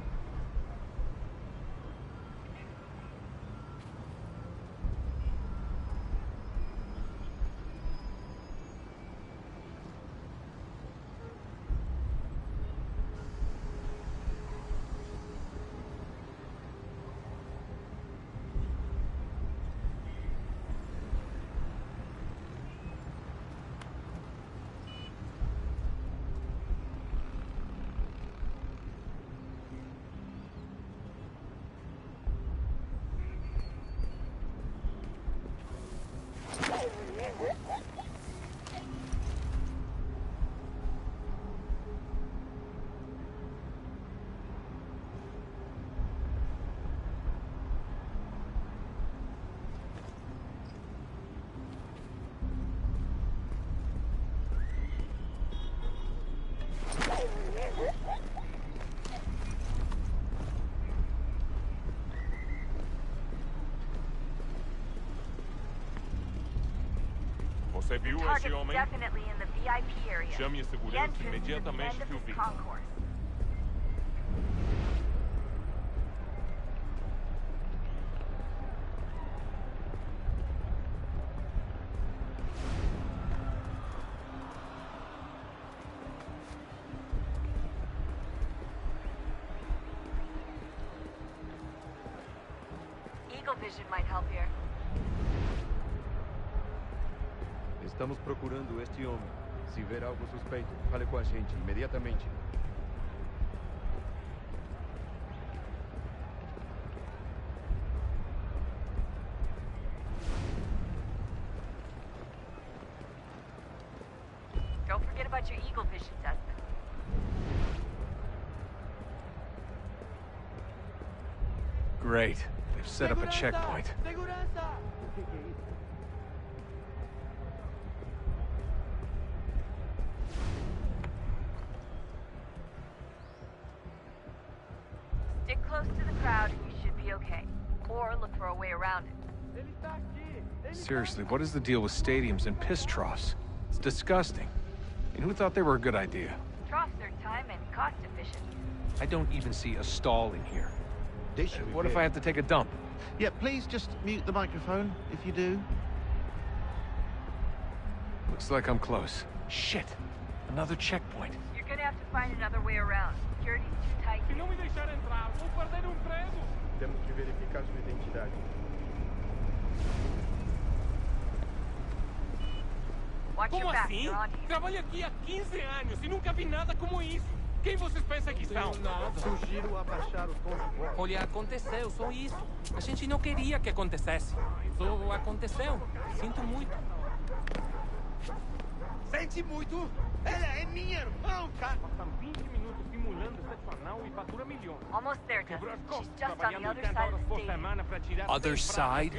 Você viu esse homem? Definitely in the VIP area. Chame a segurança imediatamente que o vi. Eagle vision might help here. Estamos procurando este homem. Se ver algo suspeito, fale com a gente imediatamente. Don't forget about your Eagle vision, Desmond. Great. They've set up a checkpoint. Stick close to the crowd and you should be okay. Or look for a way around it. Seriously, what is the deal with stadiums and piss troughs? It's disgusting. And who thought they were a good idea? Troughs are time and cost efficient. I don't even see a stall in here. What if I have to take a dump? Yeah, please just mute the microphone, if you do. Looks like I'm close. Shit! Another checkpoint. You're gonna have to find another way around. Security's too tight. Se não me deixar entrar, vou perder emprego. Temos que verificar sua identidade. Watch Como your back, assim? you're on here. Trabalho aqui há 15 anos e nunca vi nada como isso. Quem vocês pensam que são? Sugiro abaixar o tom de voz. Olha, aconteceu, só isso. A gente não queria que acontecesse. Só aconteceu. Sinto muito. Sente muito? Ela é minha irmã, cara. Passam 20 minutos Almost there, Desmond. She's just on the other side of the stadium. Other side?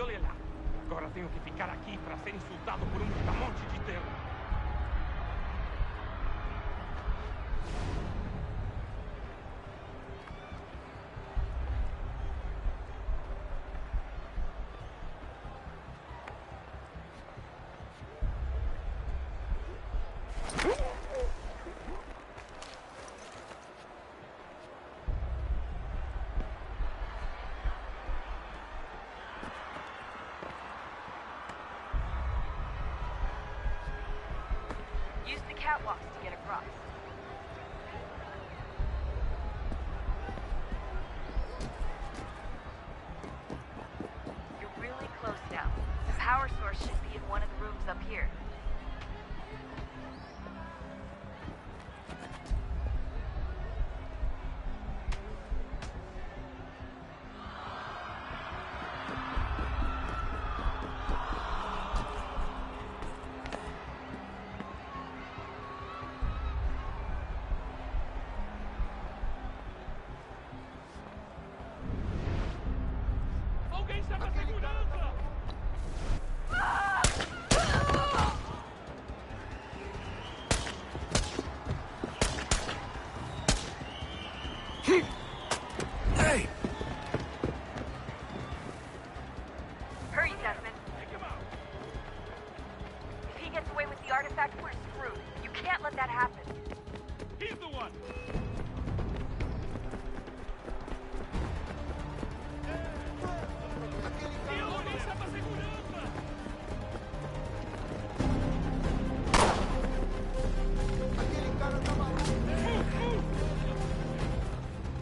Agora tenho que ficar aqui para ser insultado por monte de terror. Use the catwalks to get across. You're really close now. The power source should be in one of the rooms up here. Hey! Hurry, Desmond. If he gets away with the artifact, we're screwed. You can't let that happen. He's the one!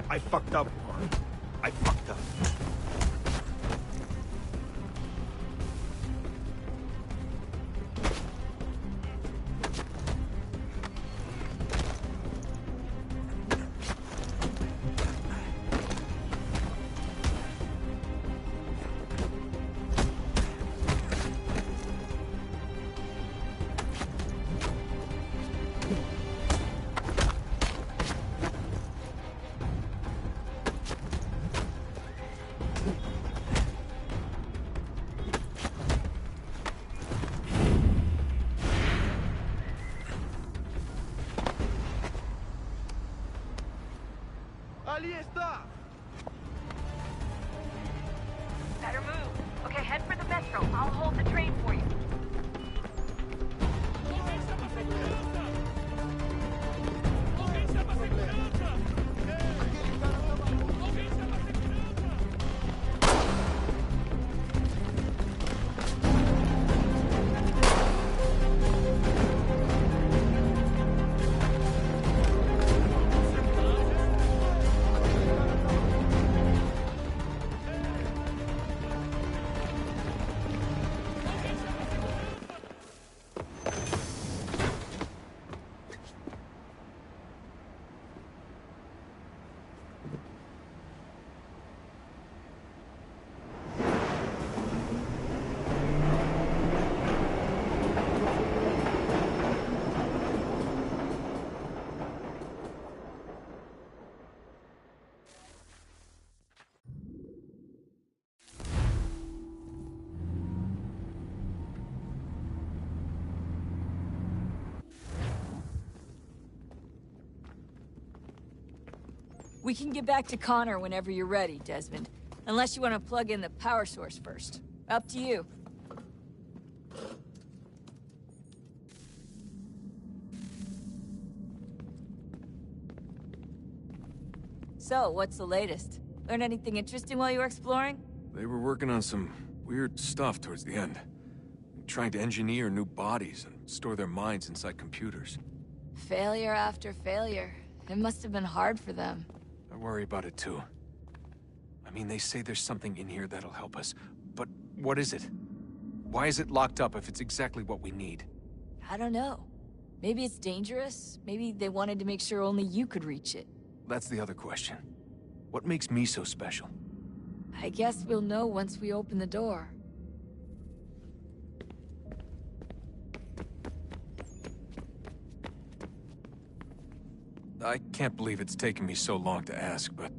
I fucked up. I fucked up. Ali está! Better move. Okay, head for the metro. I'll hold the train for you. We can get back to Connor whenever you're ready, Desmond. Unless you want to plug in the power source first. Up to you. So, what's the latest? Learn anything interesting while you were exploring? They were working on some weird stuff towards the end. Trying to engineer new bodies and store their minds inside computers. Failure after failure. It must have been hard for them. I worry about it too. I mean, they say there's something in here that'll help us, but what is it? Why is it locked up if it's exactly what we need? I don't know. Maybe it's dangerous. Maybe they wanted to make sure only you could reach it. That's the other question. What makes me so special? I guess we'll know once we open the door. I can't believe it's taken me so long to ask, but...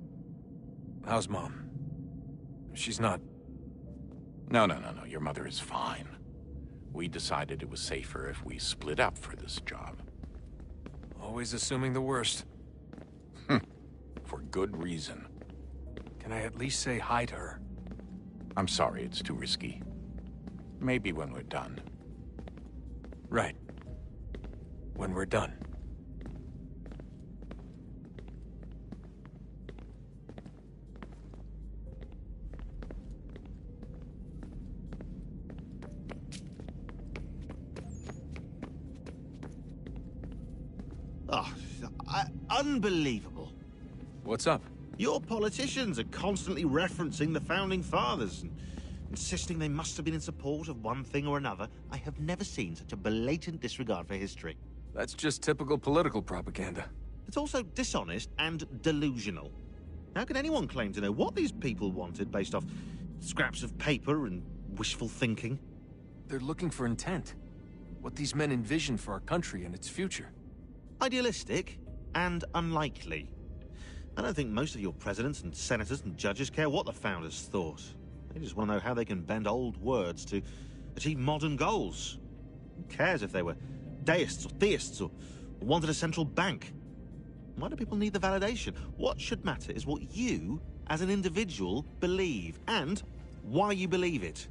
how's Mom? She's not... No. Your mother is fine. We decided it was safer if we split up for this job. Always assuming the worst. For good reason. Can I at least say hi to her? I'm sorry, it's too risky. Maybe when we're done. Right. When we're done. Oh, unbelievable. What's up? Your politicians are constantly referencing the Founding Fathers and insisting they must have been in support of one thing or another. I have never seen such a blatant disregard for history. That's just typical political propaganda. It's also dishonest and delusional. How can anyone claim to know what these people wanted based off scraps of paper and wishful thinking? They're looking for intent. What these men envision for our country and its future. Idealistic and unlikely. I don't think most of your presidents and senators and judges care what the founders thought. They just want to know how they can bend old words to achieve modern goals. Who cares if they were deists or theists or wanted a central bank? Why do people need the validation? What should matter is what you, as an individual, believe, and why you believe it.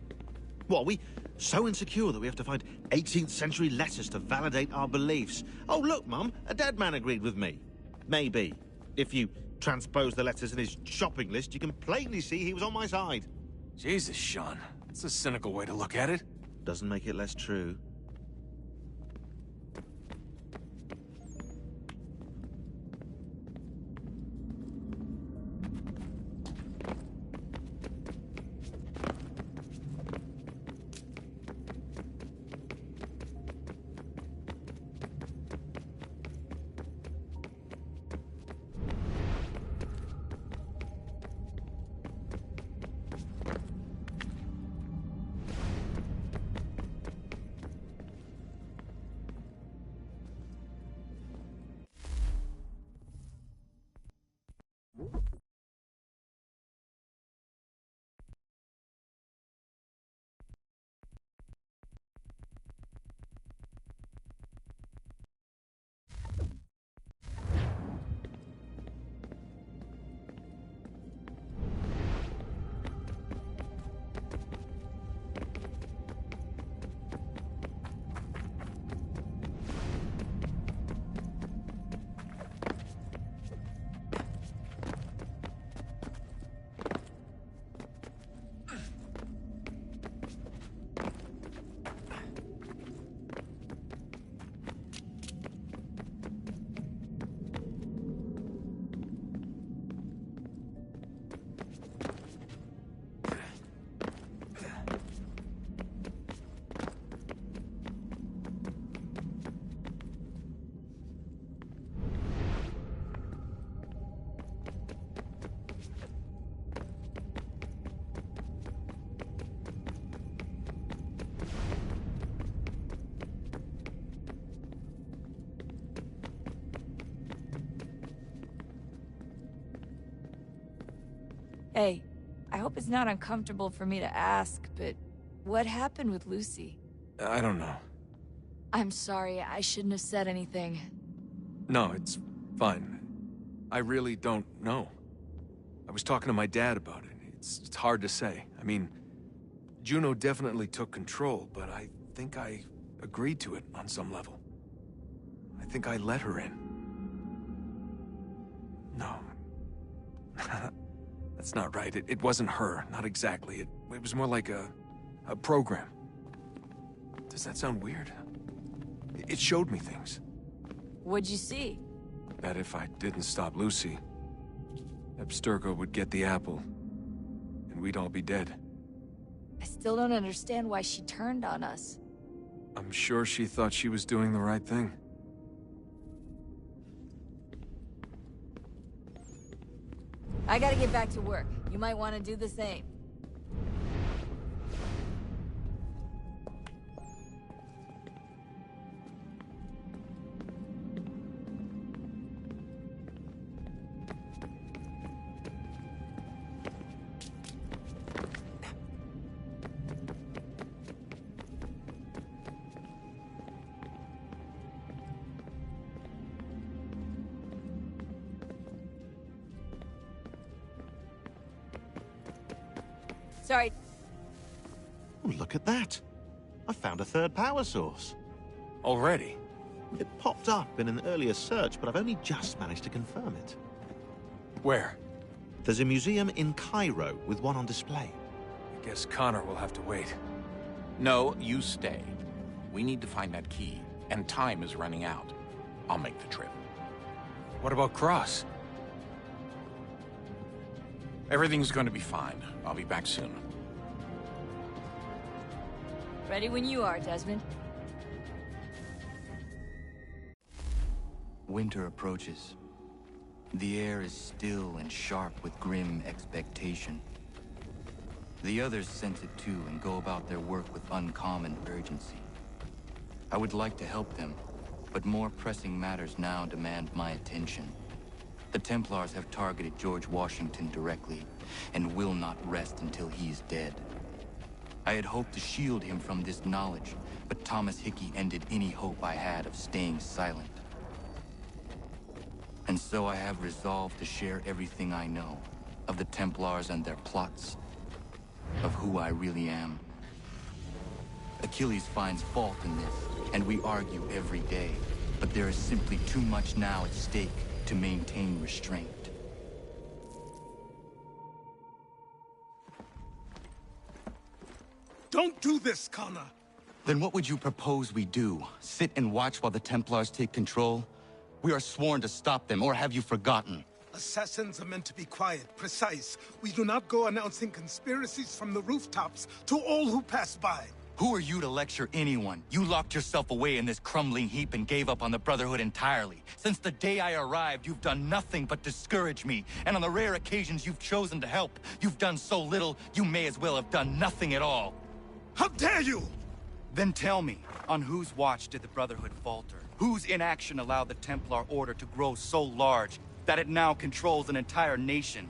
What, are we so insecure that we have to find 18th century letters to validate our beliefs? Oh, look, Mum, a dead man agreed with me. Maybe. If you transpose the letters in his shopping list, you can plainly see he was on my side. Jesus, Sean. That's a cynical way to look at it. Doesn't make it less true. Hey, I hope it's not uncomfortable for me to ask, but what happened with Lucy? I don't know. I'm sorry, I shouldn't have said anything. No, it's fine. I really don't know. I was talking to my dad about it. It's hard to say. I mean, Juno definitely took control, but I think I agreed to it on some level. I think I let her in. No. That's not right. It wasn't her. Not exactly. It was more like a program. Does that sound weird? It showed me things. What'd you see? That if I didn't stop Lucy, Abstergo would get the apple, and we'd all be dead. I still don't understand why she turned on us. I'm sure she thought she was doing the right thing. I gotta get back to work. You might want to do the same. Sorry. Oh, look at that. I found a third power source. Already? It popped up in an earlier search, but I've only just managed to confirm it. Where? There's a museum in Cairo with one on display. I guess Connor will have to wait. No, you stay. We need to find that key, and time is running out. I'll make the trip. What about Cross? Everything's going to be fine. I'll be back soon. Ready when you are, Desmond. Winter approaches. The air is still and sharp with grim expectation. The others sense it too and go about their work with uncommon urgency. I would like to help them, but more pressing matters now demand my attention. The Templars have targeted George Washington directly, and will not rest until he is dead. I had hoped to shield him from this knowledge, but Thomas Hickey ended any hope I had of staying silent. And so I have resolved to share everything I know, of the Templars and their plots, of who I really am. Achilles finds fault in this, and we argue every day, but there is simply too much now at stake to maintain restraint. Don't do this, Connor! Then what would you propose we do? Sit and watch while the Templars take control? We are sworn to stop them, or have you forgotten? Assassins are meant to be quiet, precise. We do not go announcing conspiracies from the rooftops to all who pass by. Who are you to lecture anyone? You locked yourself away in this crumbling heap and gave up on the Brotherhood entirely. Since the day I arrived, you've done nothing but discourage me. And on the rare occasions you've chosen to help, you've done so little, you may as well have done nothing at all. How dare you! Then tell me, on whose watch did the Brotherhood falter? Whose inaction allowed the Templar Order to grow so large that it now controls an entire nation?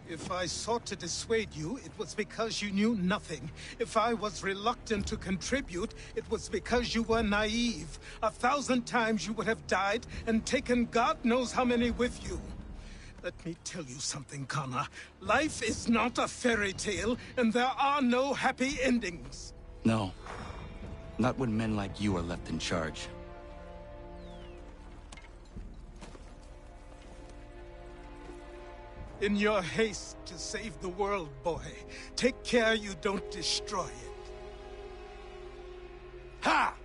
If I sought to dissuade you, it was because you knew nothing. If I was reluctant to contribute, it was because you were naive. 1,000 times you would have died and taken God knows how many with you. Let me tell you something, Connor. Life is not a fairy tale, and there are no happy endings. No. Not when men like you are left in charge. In your haste to save the world, boy, take care you don't destroy it. Ha!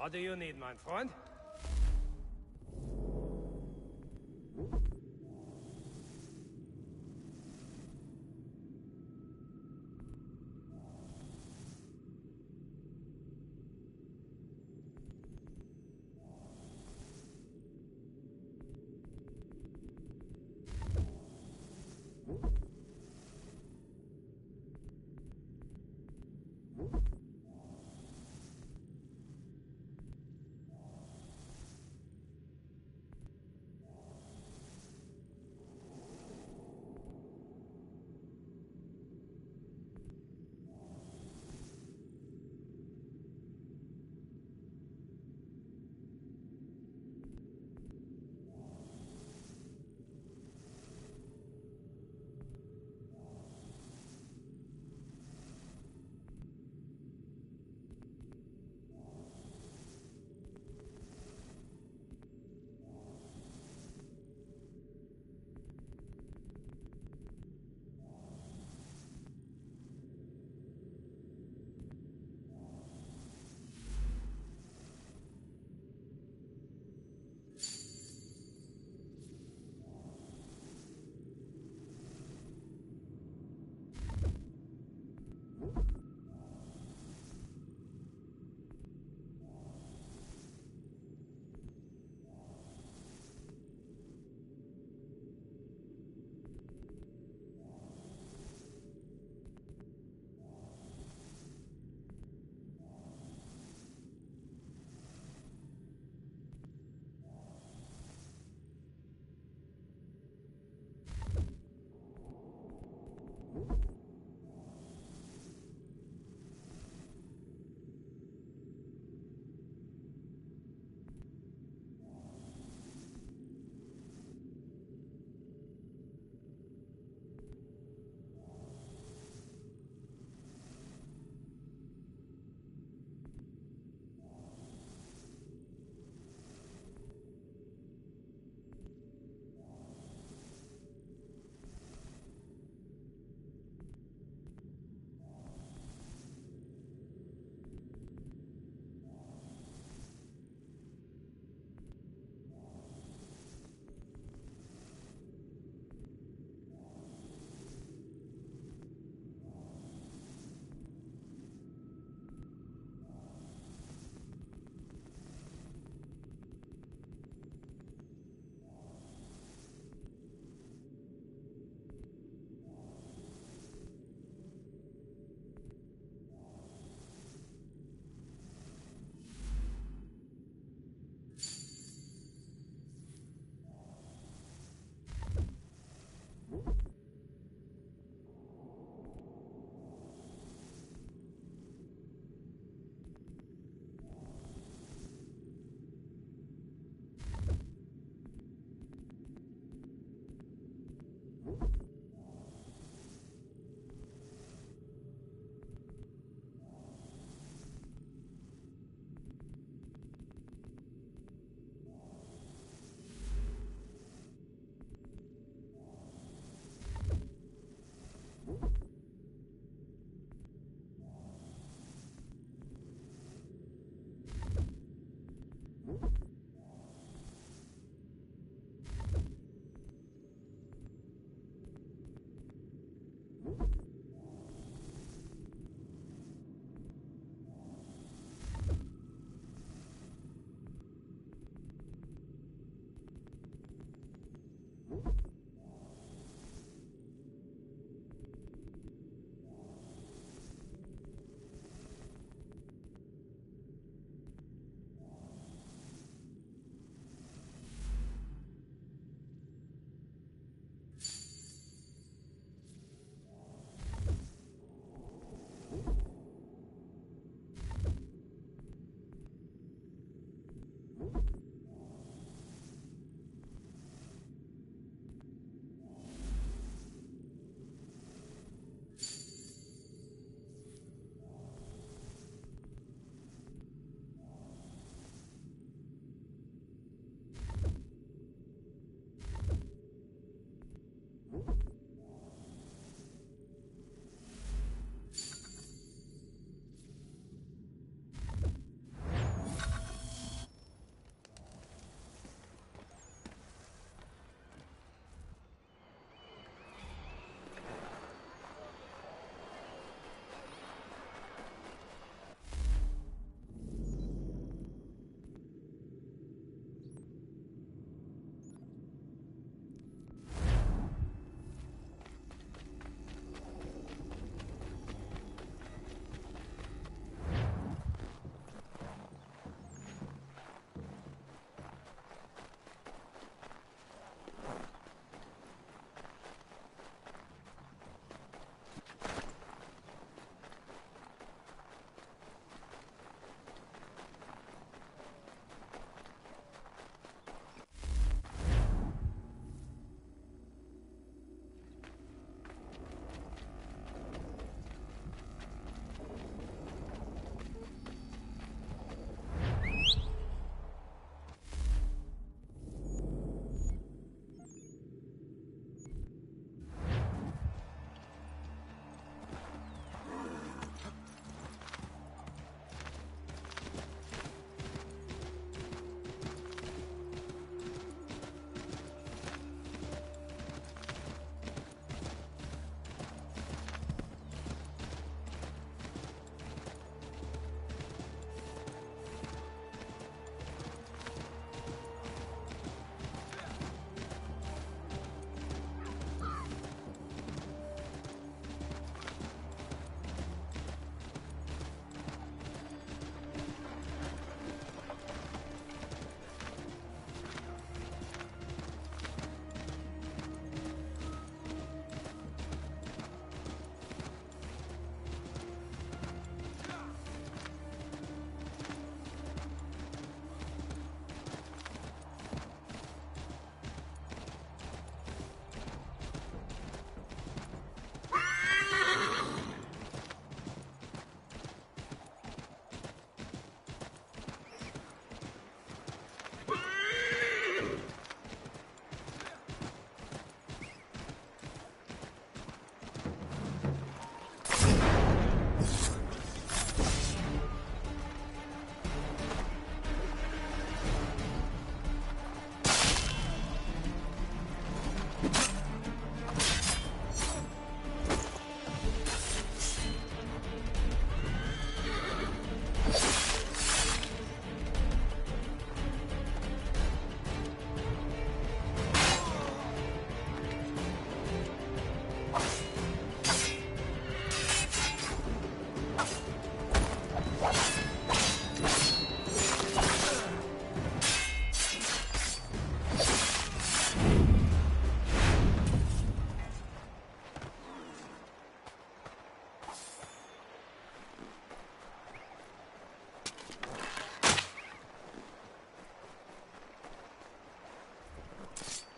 What do you need, my friend?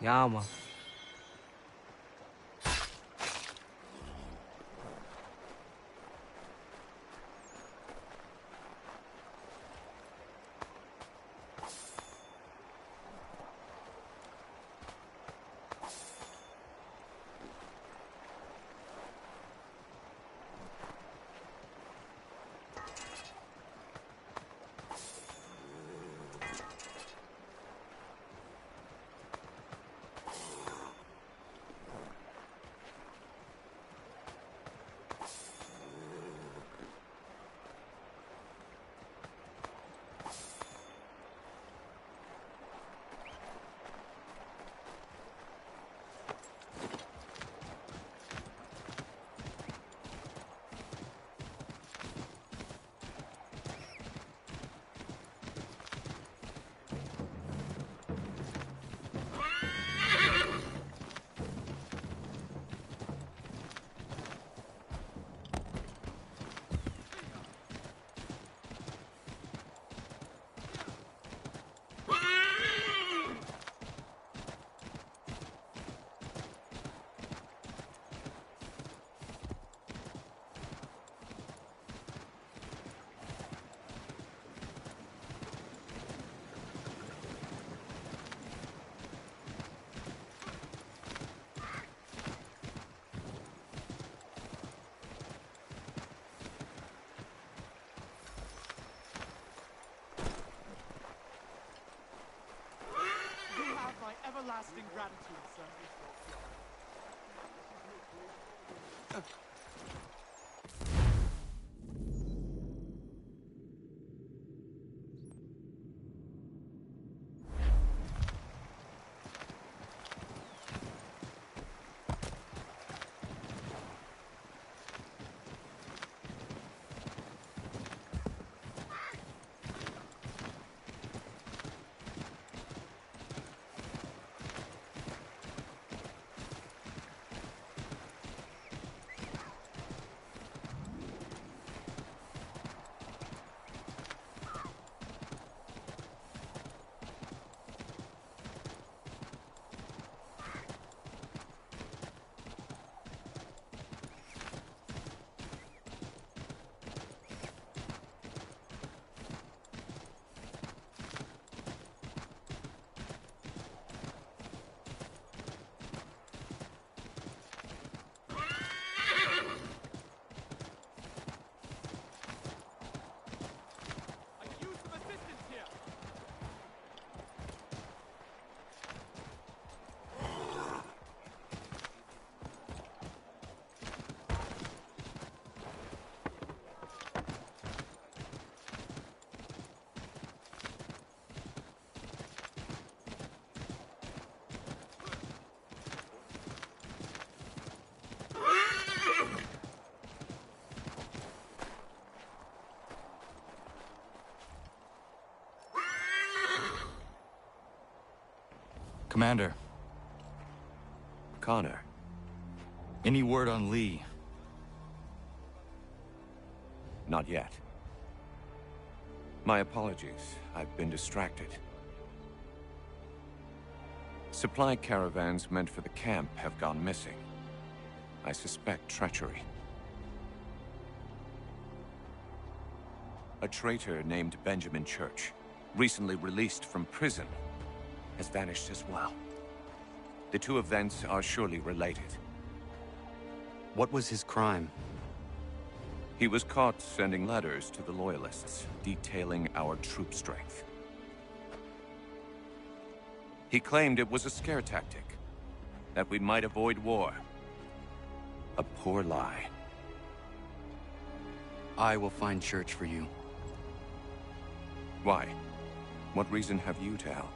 Ja, Mann. Everlasting gratitude, sir. Commander. Connor. Any word on Lee? Not yet. My apologies. I've been distracted. Supply caravans meant for the camp have gone missing. I suspect treachery. A traitor named Benjamin Church, recently released from prison, has vanished as well. The two events are surely related. What was his crime? He was caught sending letters to the Loyalists, detailing our troop strength. He claimed it was a scare tactic, that we might avoid war. A poor lie. I will find Church for you. Why? What reason have you to help?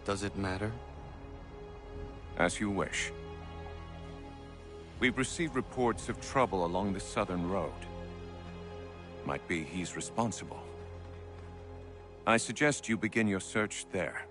Does it matter? As you wish. We've received reports of trouble along the southern road. Might be he's responsible. I suggest you begin your search there.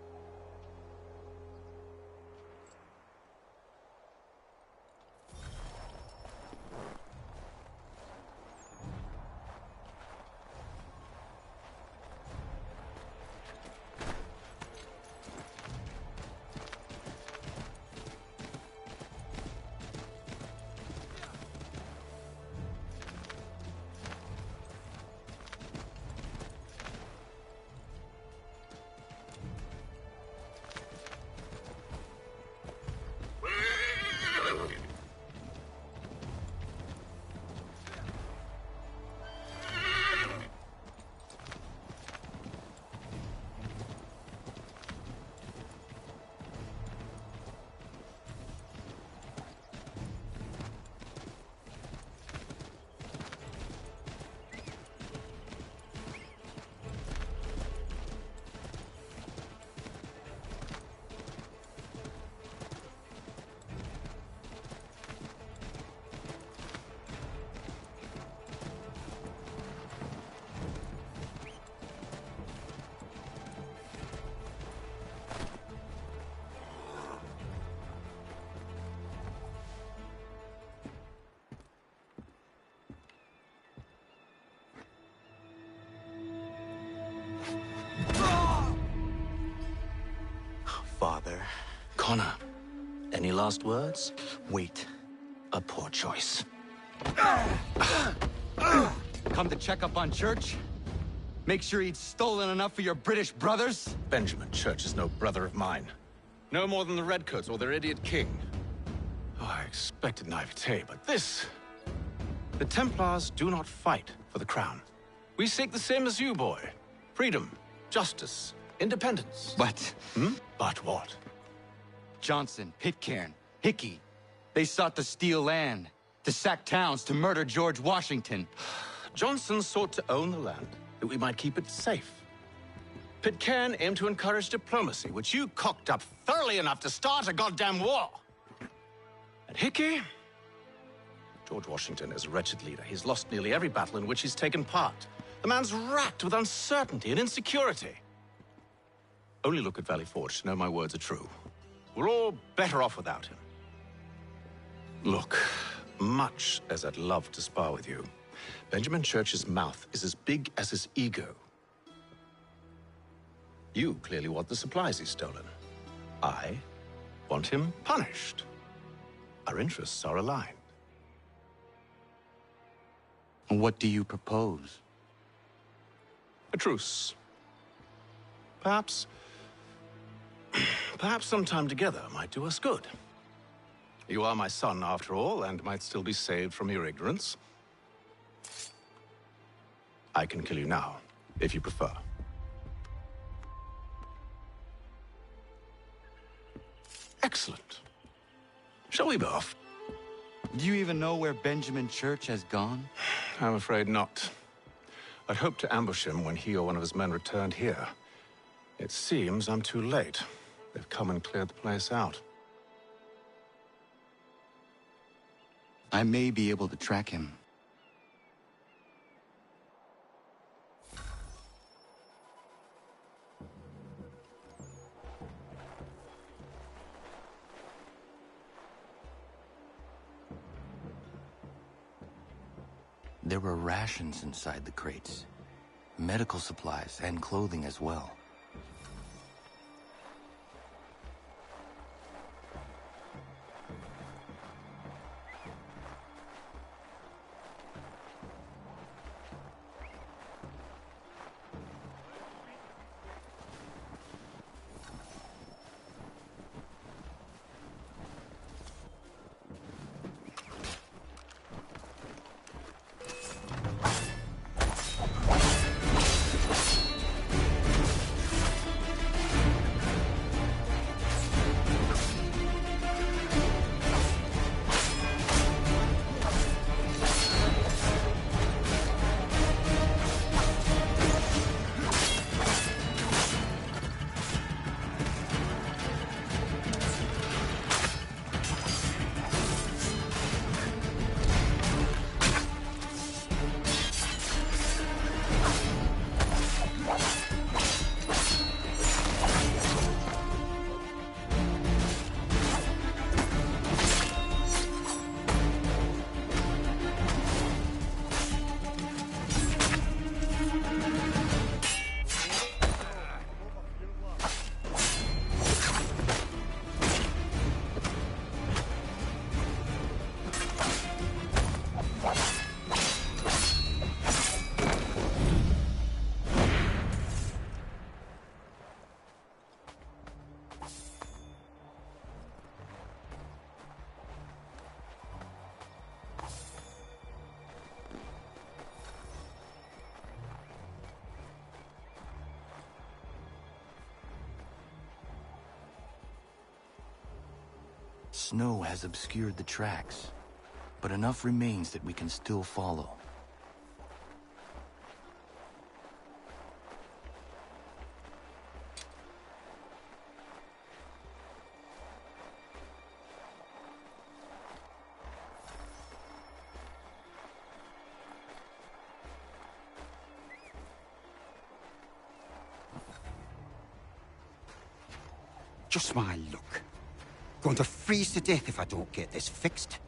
Connor, any last words? Wait. A poor choice. Come to check up on Church? Make sure he'd stolen enough for your British brothers? Benjamin Church is no brother of mine. No more than the Redcoats or their idiot king. Oh, I expected naivete, but this... The Templars do not fight for the crown. We seek the same as you, boy. Freedom, justice, independence. But... But what? Johnson, Pitcairn, Hickey, they sought to steal land, to sack towns, to murder George Washington. Johnson sought to own the land, that we might keep it safe. Pitcairn aimed to encourage diplomacy, which you cocked up thoroughly enough to start a goddamn war. And Hickey? George Washington is a wretched leader. He's lost nearly every battle in which he's taken part. The man's racked with uncertainty and insecurity. Only look at Valley Forge to know my words are true. We're all better off without him. Look, much as I'd love to spar with you, Benjamin Church's mouth is as big as his ego. You clearly want the supplies he's stolen. I want him punished. Our interests are aligned. What do you propose? A truce. Perhaps some time together might do us good. You are my son, after all, and might still be saved from your ignorance. I can kill you now, if you prefer. Excellent. Shall we be off? Do you even know where Benjamin Church has gone? I'm afraid not. I'd hoped to ambush him when he or one of his men returned here. It seems I'm too late. They've come and cleared the place out. I may be able to track him. There were rations inside the crates, medical supplies and clothing as well. Snow has obscured the tracks, but enough remains that we can still follow. Just my luck. Going to freeze to death if I don't get this fixed.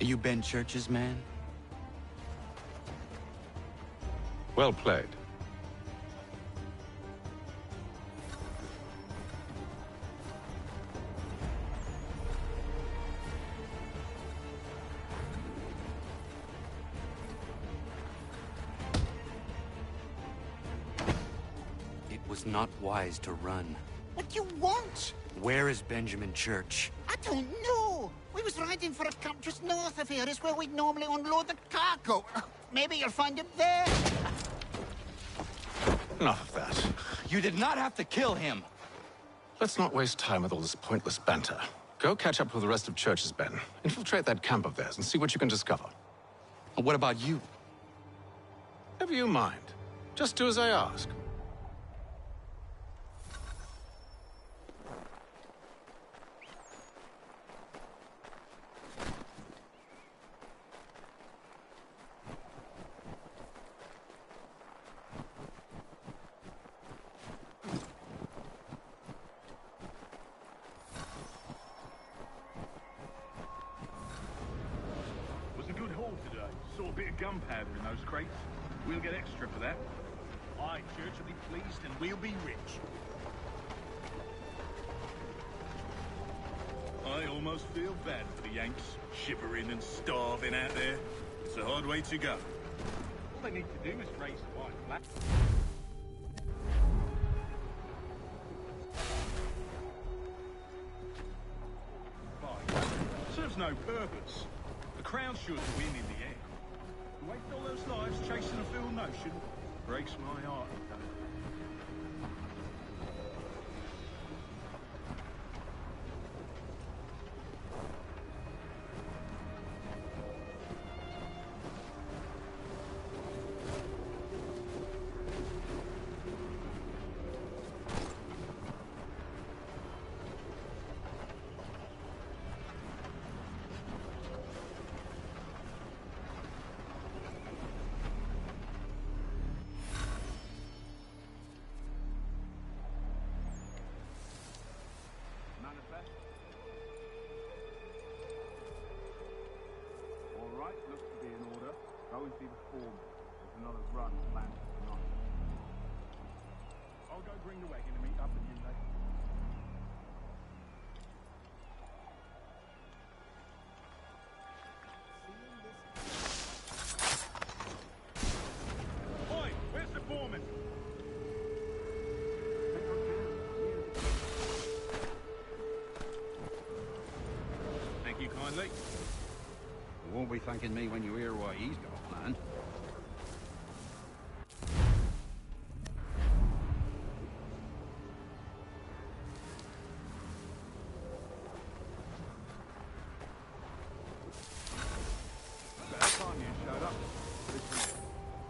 Are you Ben Church's man? Well played. was not wise to run. What do you want? Where is Benjamin Church? I don't know. We was riding for a camp just north of here. It's where we'd normally unload the cargo. Maybe you'll find him there. Enough of that. You did not have to kill him! Let's not waste time with all this pointless banter. Go catch up with the rest of Church's men. Infiltrate that camp of theirs and see what you can discover. And what about you? Never you mind. Just do as I ask. Saw a bit of gunpowder in those crates. We'll get extra for that. Aye, Church will be pleased and we'll be rich. I almost feel bad for the Yanks, shivering and starving out there. It's a hard way to go. All they need to do is raise the white flag. Fine. Serves no purpose. The Crown's sure to win in the end. To waste all those lives chasing a fool notion breaks my heart. Looks to be in order. Go and see the foreman. There's another run planned for tonight. I'll go bring the wagon and meet up with you later. Oi, where's the foreman? Thank you kindly. You won't be thanking me when you hear what he's got planned. About time you showed up. Listen,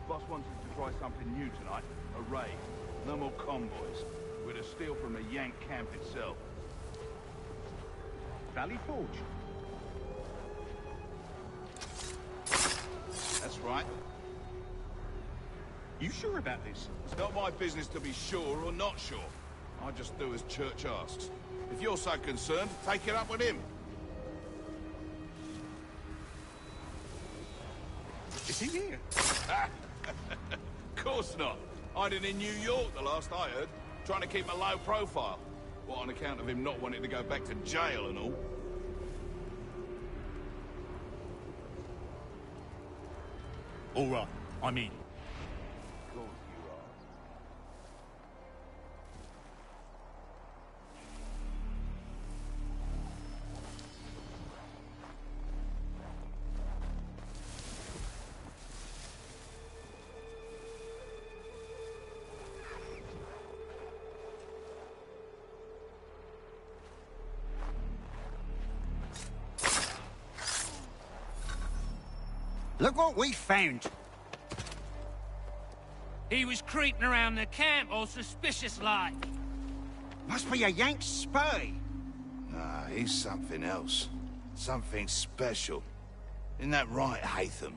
boss wants us to try something new tonight. A raid. No more convoys. We're to steal from the Yank camp itself. Valley Forge? That's right. You sure about this? It's not my business to be sure or not sure. I just do as Church asks. If you're so concerned, take it up with him. Is he here? Of course not. Hiding in New York, the last I heard. Trying to keep a low profile. What, on account of him not wanting to go back to jail and all? All right, I'm in. Of course you are. Look what we found. He was creeping around the camp all suspicious-like. Must be a Yank spy. Nah, he's something else. Something special. Isn't that right, Hatham?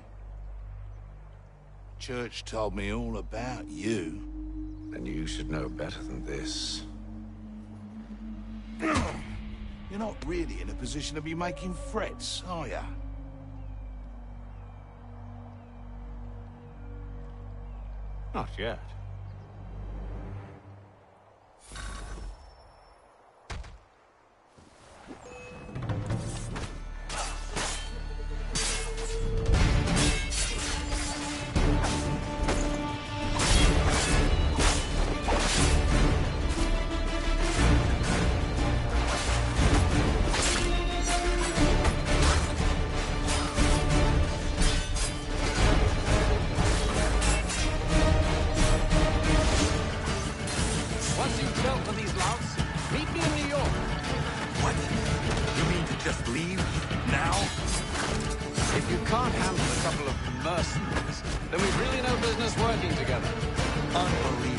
Church told me all about you. Then you should know better than this. You're not really in a position to be making threats, are ya? Not yet. us working together. Unbelievable.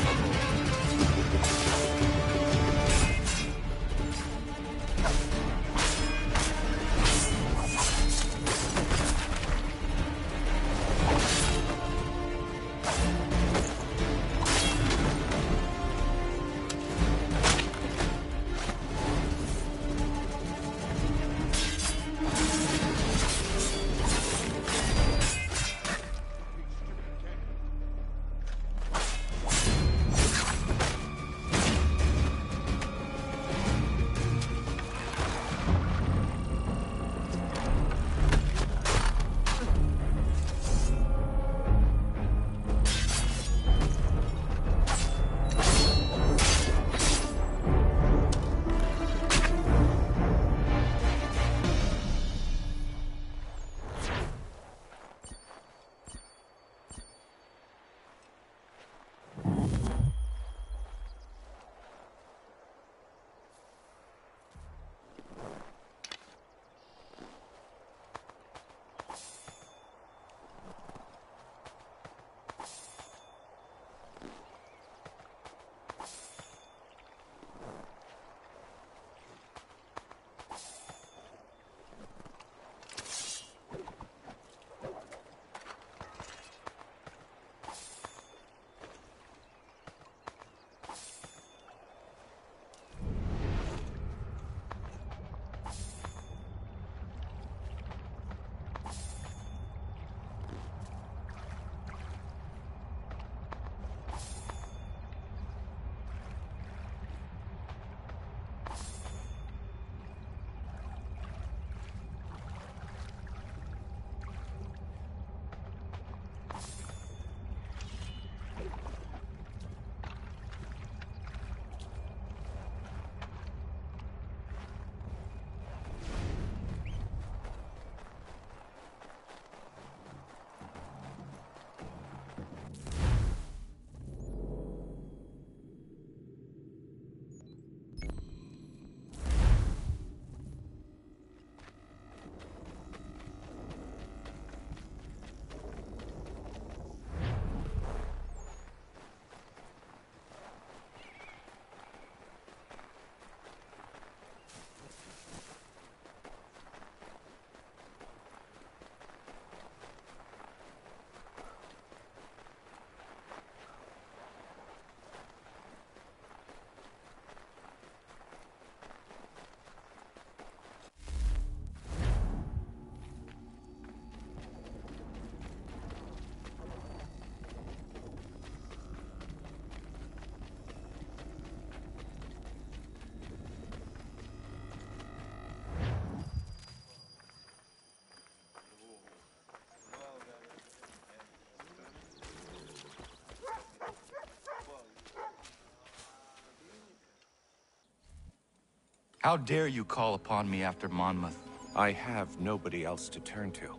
How dare you call upon me after Monmouth? I have nobody else to turn to.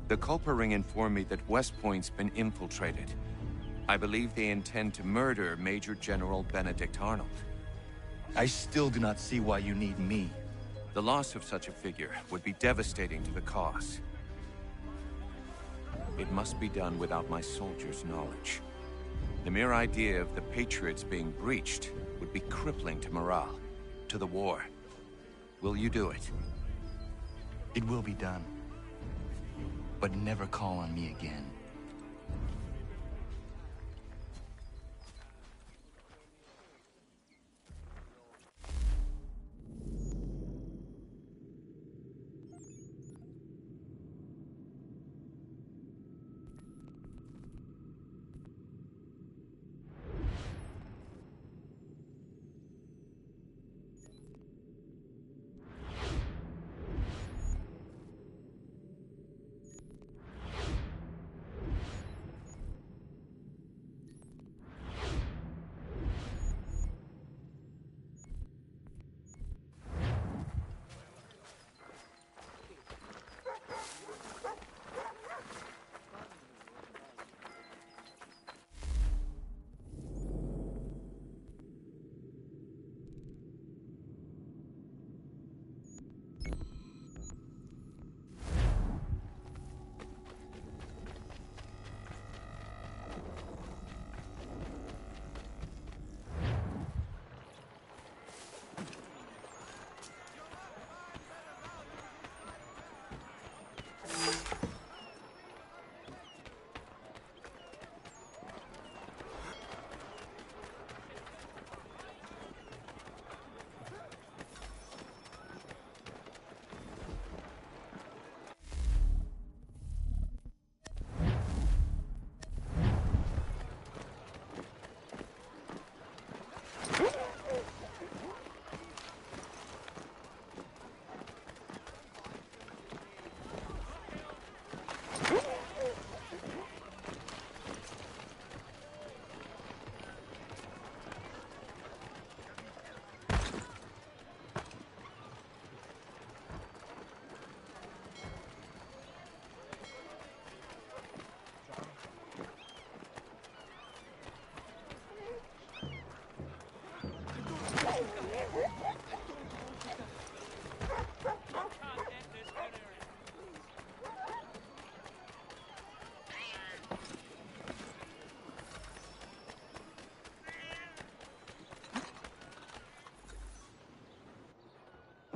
The Culper Ring informed me that West Point's been infiltrated. I believe they intend to murder Major General Benedict Arnold. I still do not see why you need me. The loss of such a figure would be devastating to the cause. It must be done without my soldiers' knowledge. The mere idea of the Patriots being breached would be crippling to morale, to the war. Will you do it? It will be done. But never call on me again.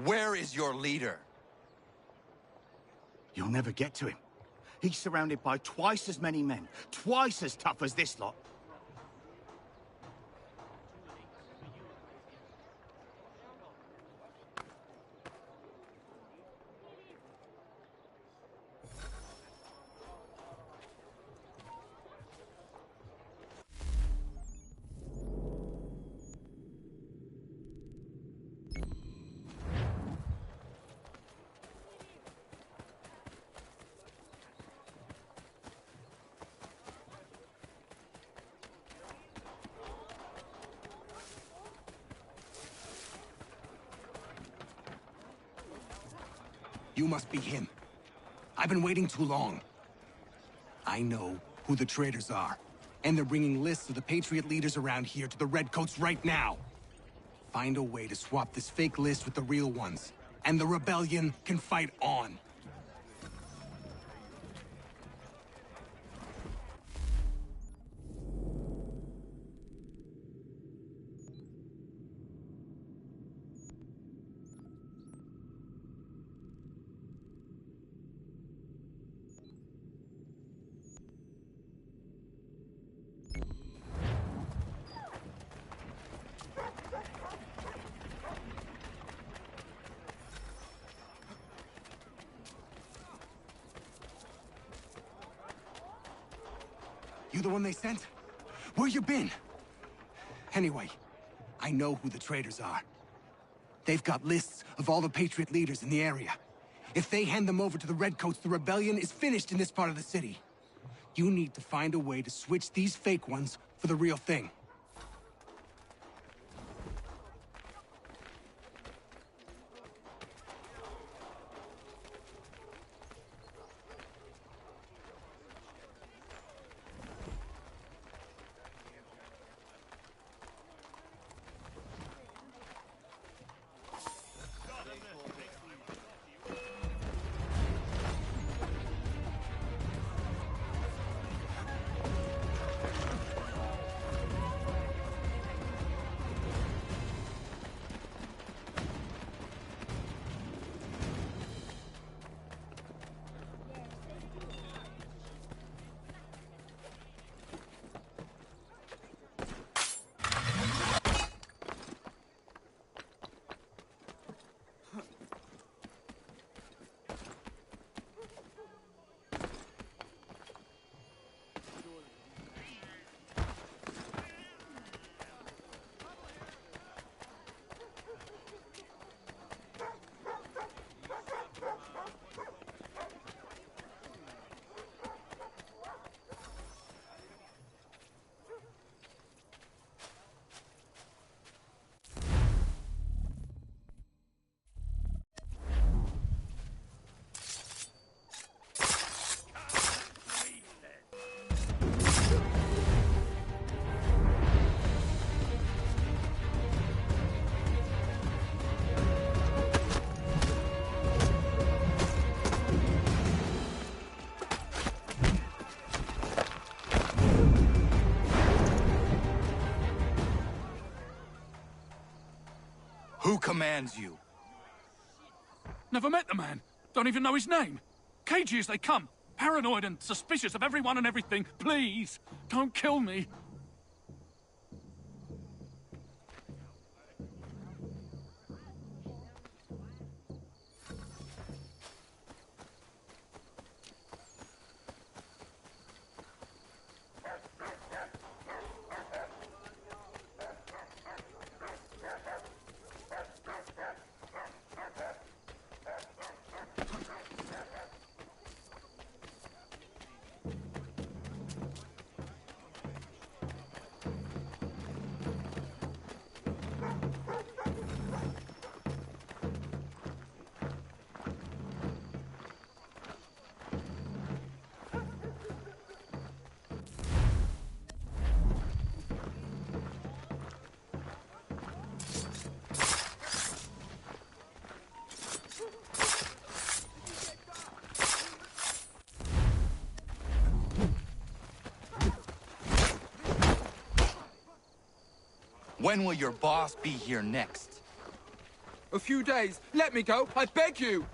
Where is your leader? You'll never get to him. He's surrounded by twice as many men, twice as tough as this lot. You must be him. I've been waiting too long. I know who the traitors are, and they're bringing lists of the Patriot leaders around here to the Redcoats right now. Find a way to swap this fake list with the real ones, and the rebellion can fight on. You the one they sent? Where you been? Anyway, I know who the traitors are. They've got lists of all the Patriot leaders in the area. If they hand them over to the Redcoats, the rebellion is finished in this part of the city. You need to find a way to switch these fake ones for the real thing. Who commands you? Never met the man. Don't even know his name. Cagey as they come. Paranoid and suspicious of everyone and everything. Please, don't kill me. When will your boss be here next? A few days. Let me go, I beg you!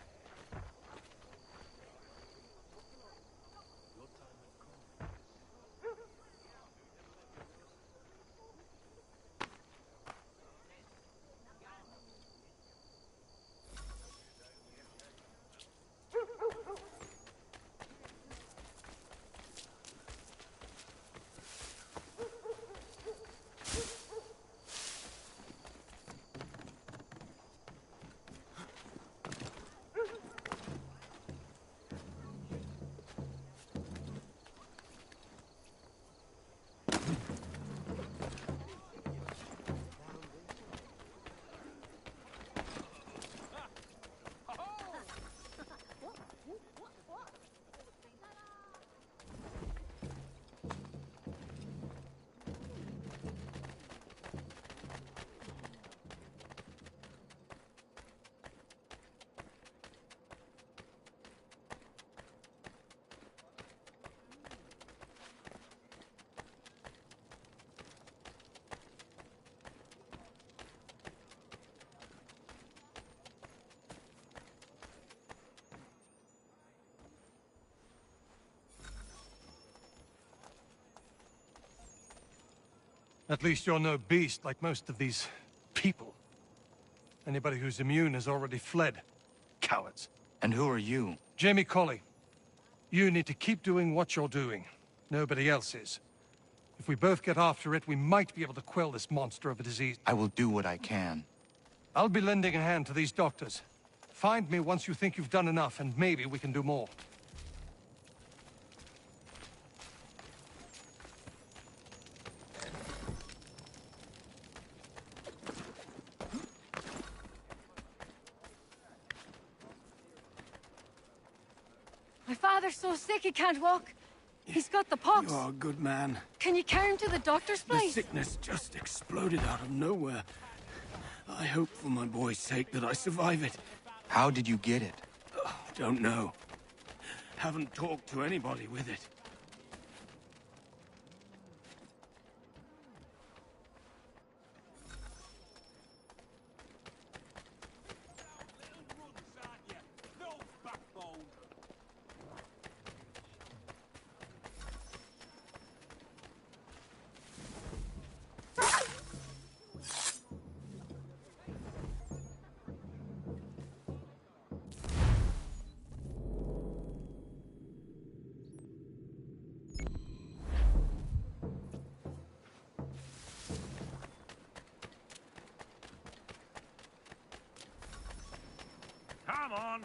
At least you're no beast like most of these people. Anybody who's immune has already fled. Cowards. And who are you? Jamie Colley. You need to keep doing what you're doing. Nobody else is. If we both get after it, we might be able to quell this monster of a disease. I will do what I can. I'll be lending a hand to these doctors. Find me once you think you've done enough, and maybe we can do more. My father's so sick he can't walk. He's got the pox. You are a good man. Can you carry him to the doctor's The place? sickness just exploded out of nowhere. I hope for my boy's sake that I survive it. How did you get it? Don't know. Haven't talked to anybody with it.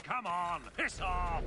Come on, piss off!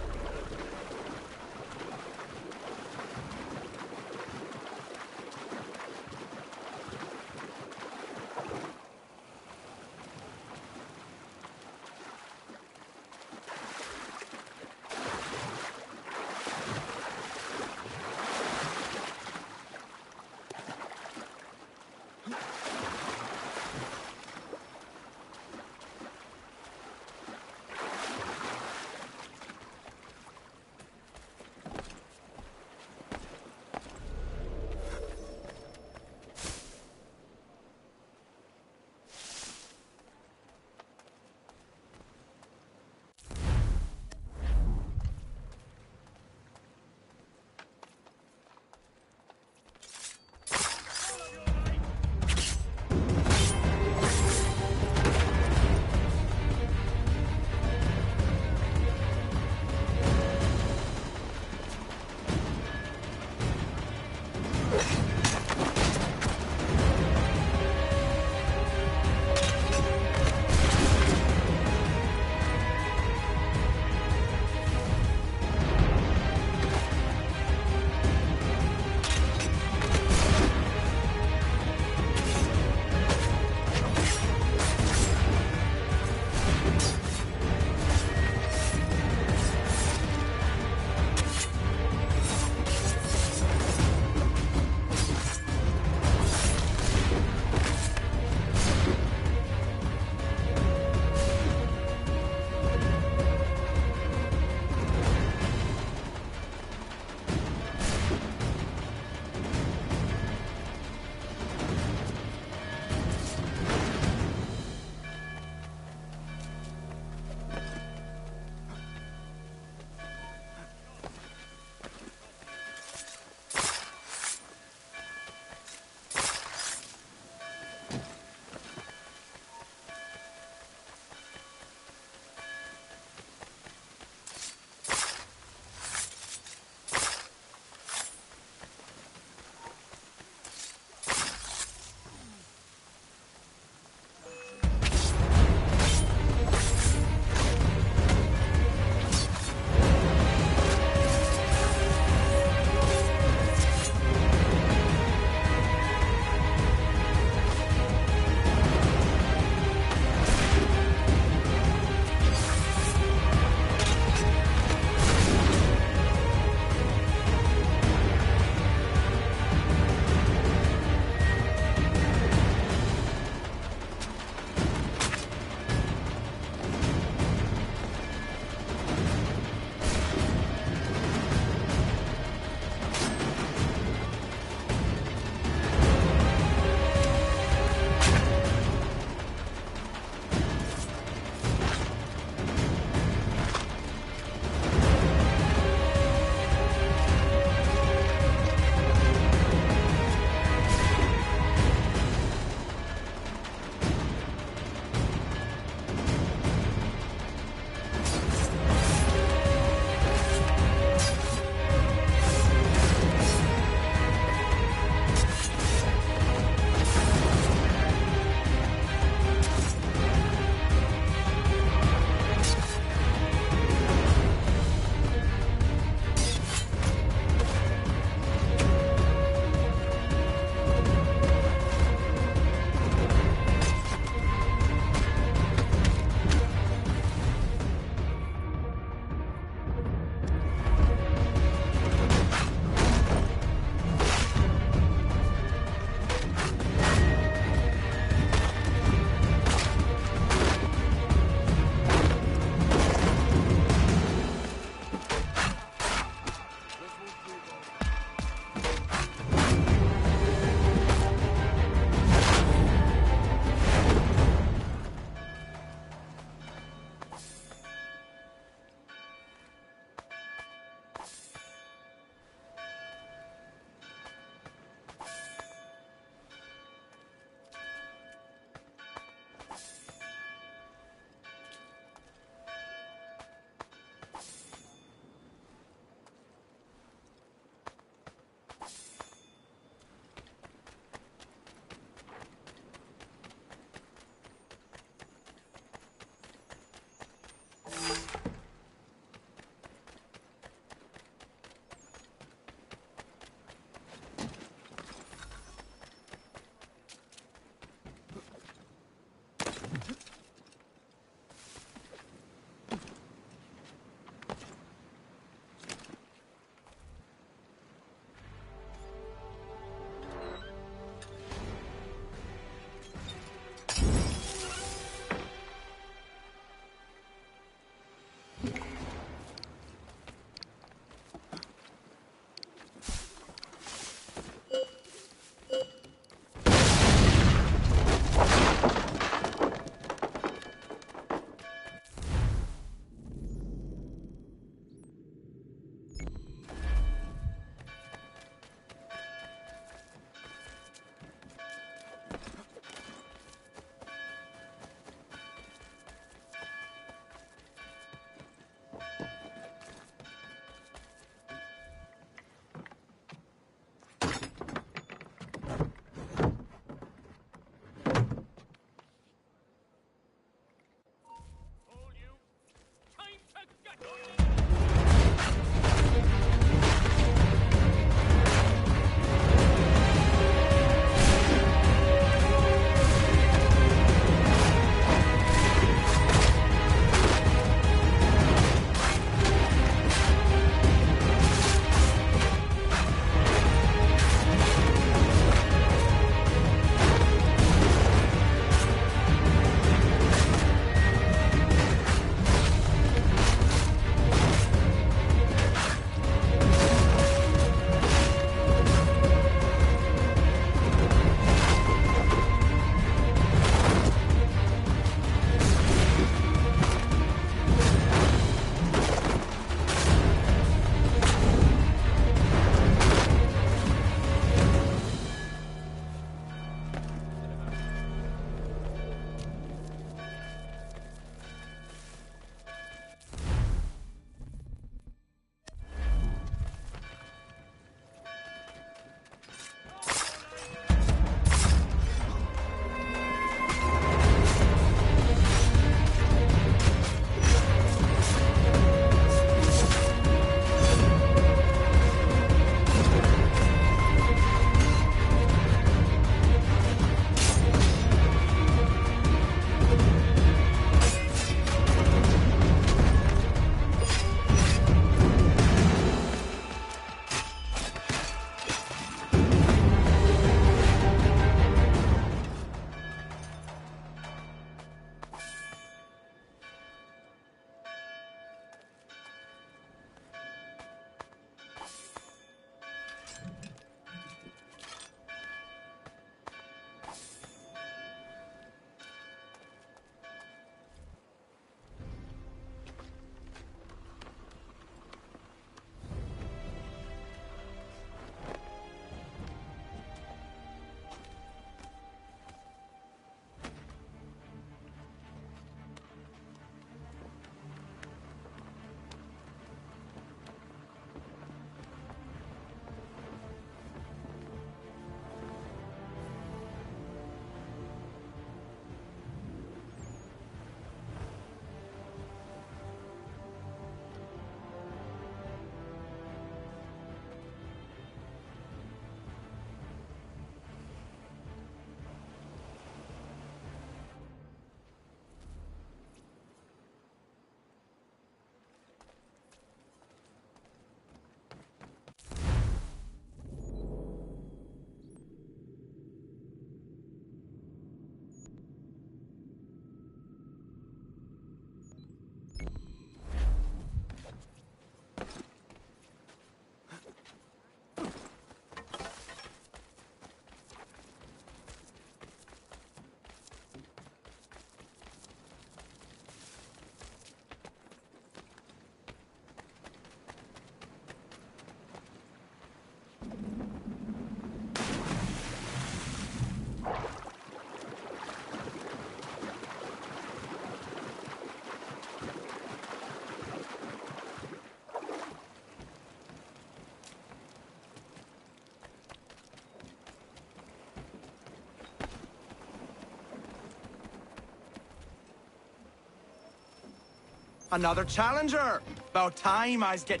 Another challenger! About time I's get...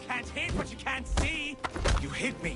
Can't hit what you can't see! You hit me!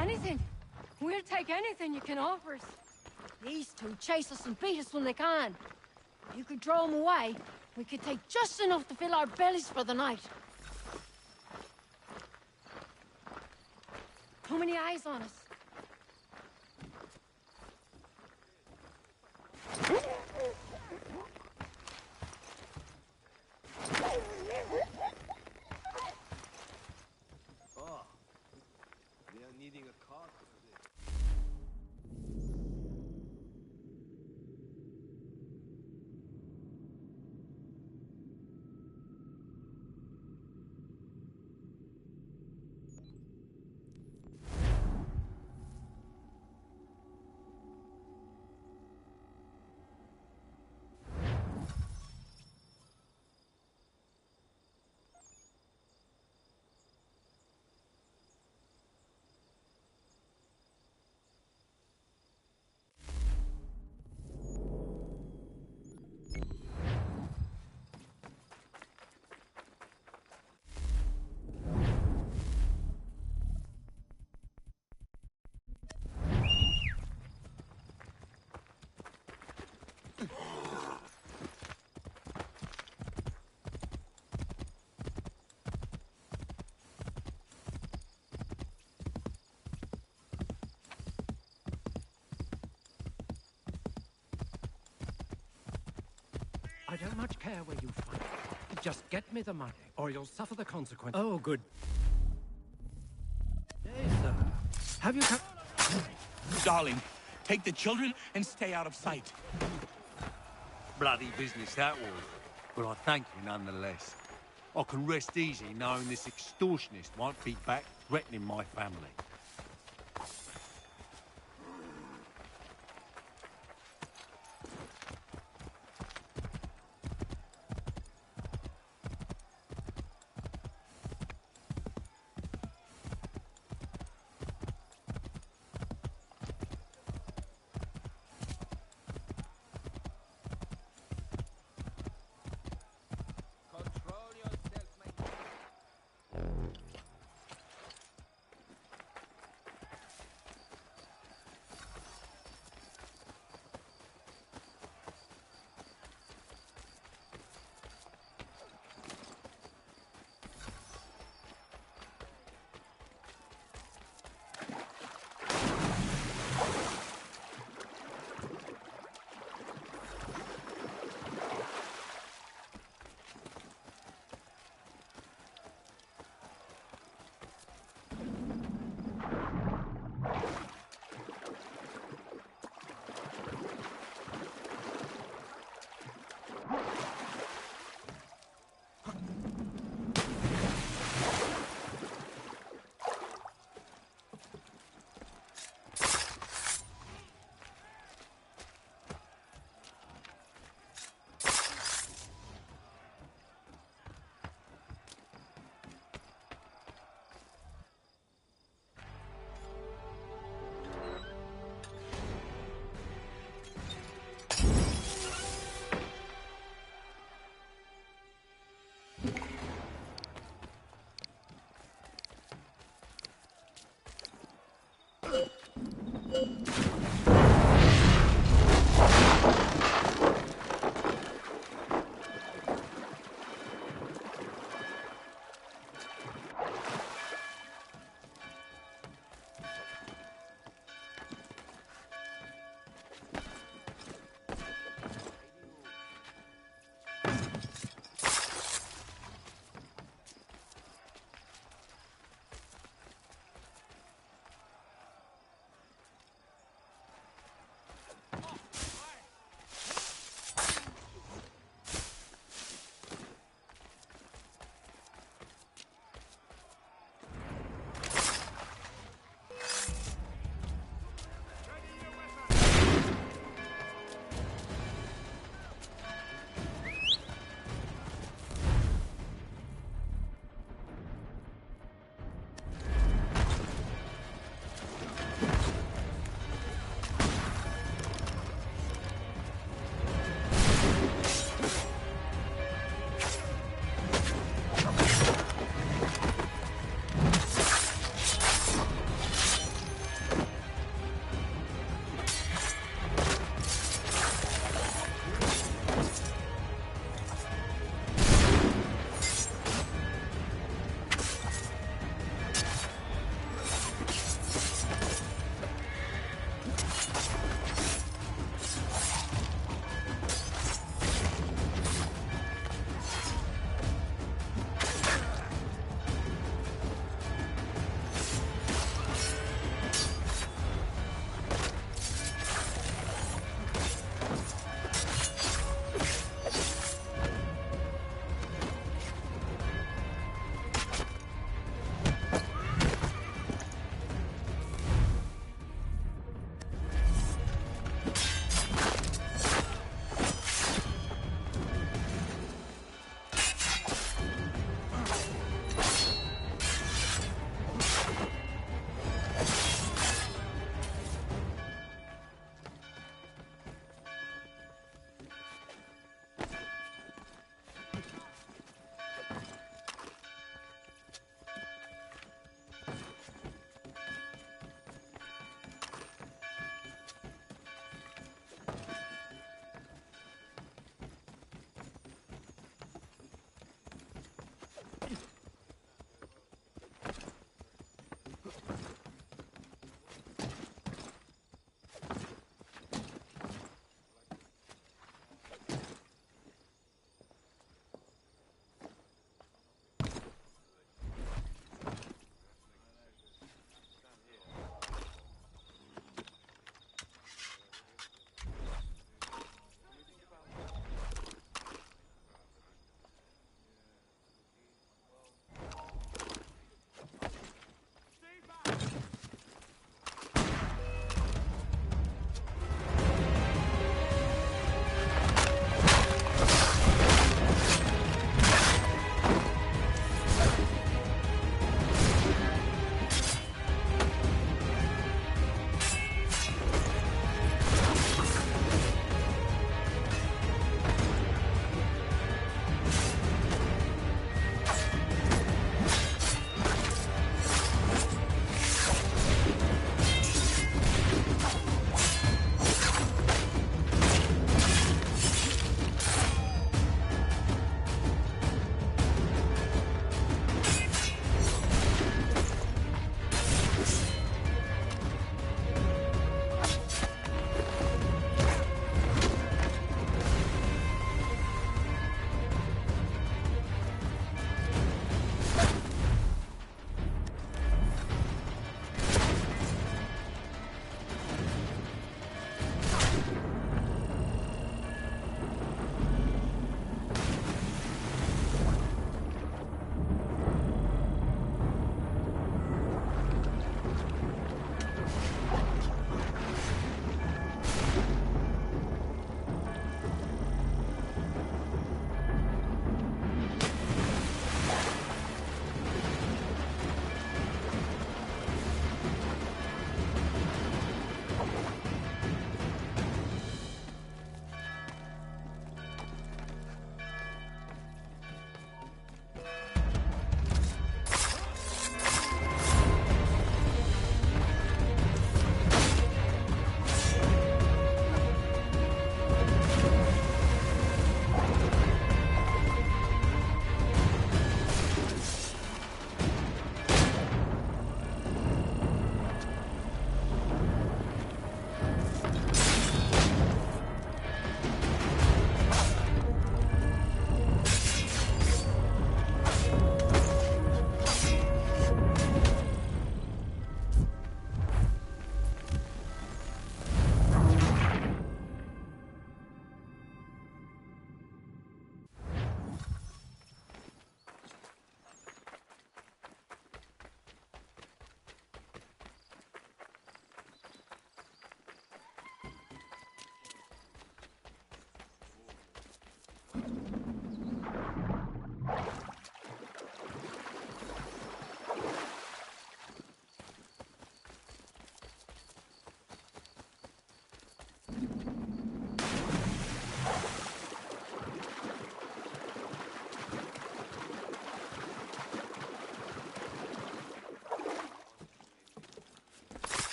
Anything. We'll take anything you can offer us. These two chase us and beat us when they can. If you could draw them away, we could take just enough to fill our bellies for the night. Too many eyes on us. Needing a cart for this. I don't much care where you find it. Just get me the money, or you'll suffer the consequence. Oh, good. Hey, sir. Have you come... Darling, take the children and stay out of sight. Bloody business that was. But I thank you nonetheless. I can rest easy knowing this extortionist won't be back threatening my family.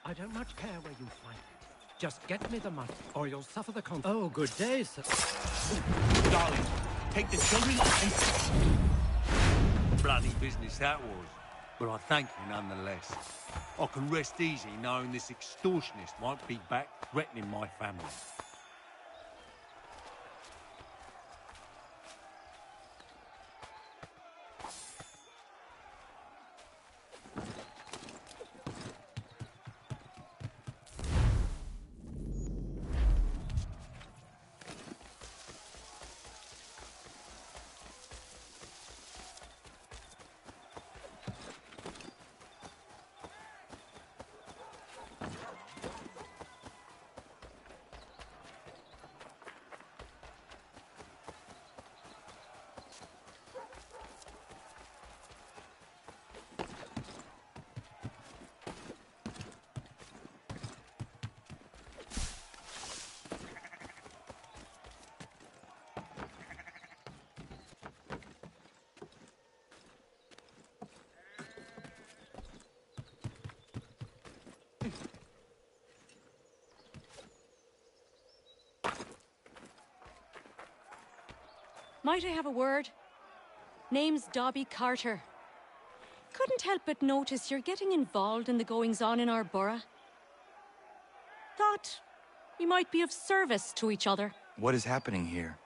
I don't much care where you find it. Just get me the money, or you'll suffer the con— Oh, good day, sir. Darling, take the children and... Bloody business that was, but I thank you nonetheless. I can rest easy knowing this extortionist won't be back threatening my family. Might I have a word? Name's Dobby Carter. Couldn't help but notice you're getting involved in the goings-on in our borough. Thought we might be of service to each other. What is happening here?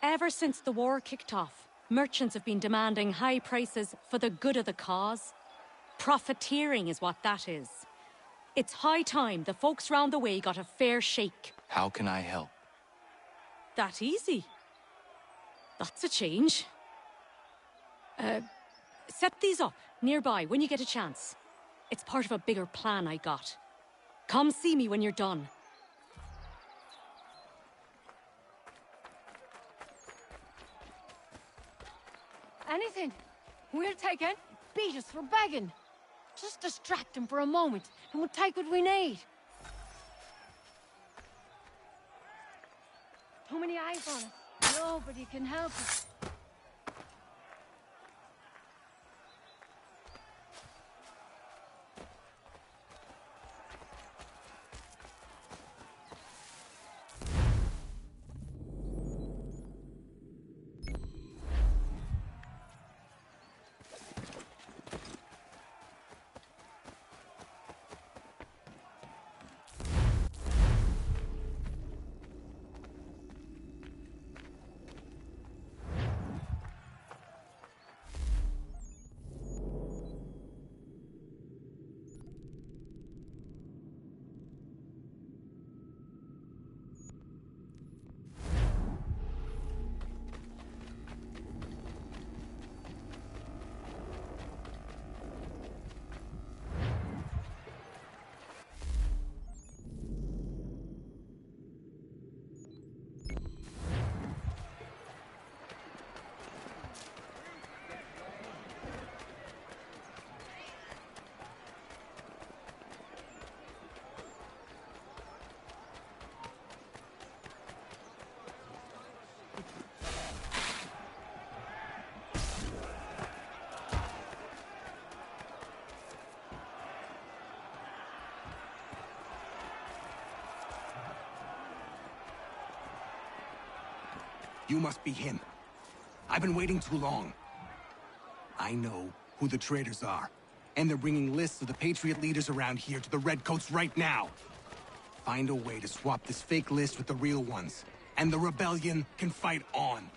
Ever since the war kicked off, merchants have been demanding high prices for the good of the cause. Profiteering is what that is. It's high time the folks round the way got a fair shake. How can I help? That easy. That's a change. Set these up nearby when you get a chance. It's part of a bigger plan I got. Come see me when you're done. Anything. We'll take it. Beat us for begging. Just distract him for a moment, and we'll take what we need. Too many eyes on us. Nobody can help us. You must be him. I've been waiting too long. I know who the traitors are, and they're bringing lists of the Patriot leaders around here to the Redcoats right now. Find a way to swap this fake list with the real ones, and the rebellion can fight on.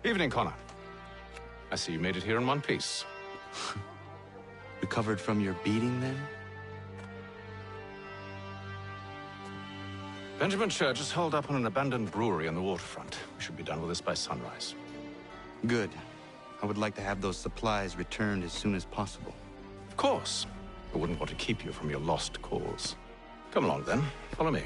Evening, Connor. I see you made it here in one piece. Recovered from your beating, then? Benjamin Church is holed up on an abandoned brewery on the waterfront. We should be done with this by sunrise. Good. I would like to have those supplies returned as soon as possible. Of course. I wouldn't want to keep you from your lost cause. Come along, then. Follow me.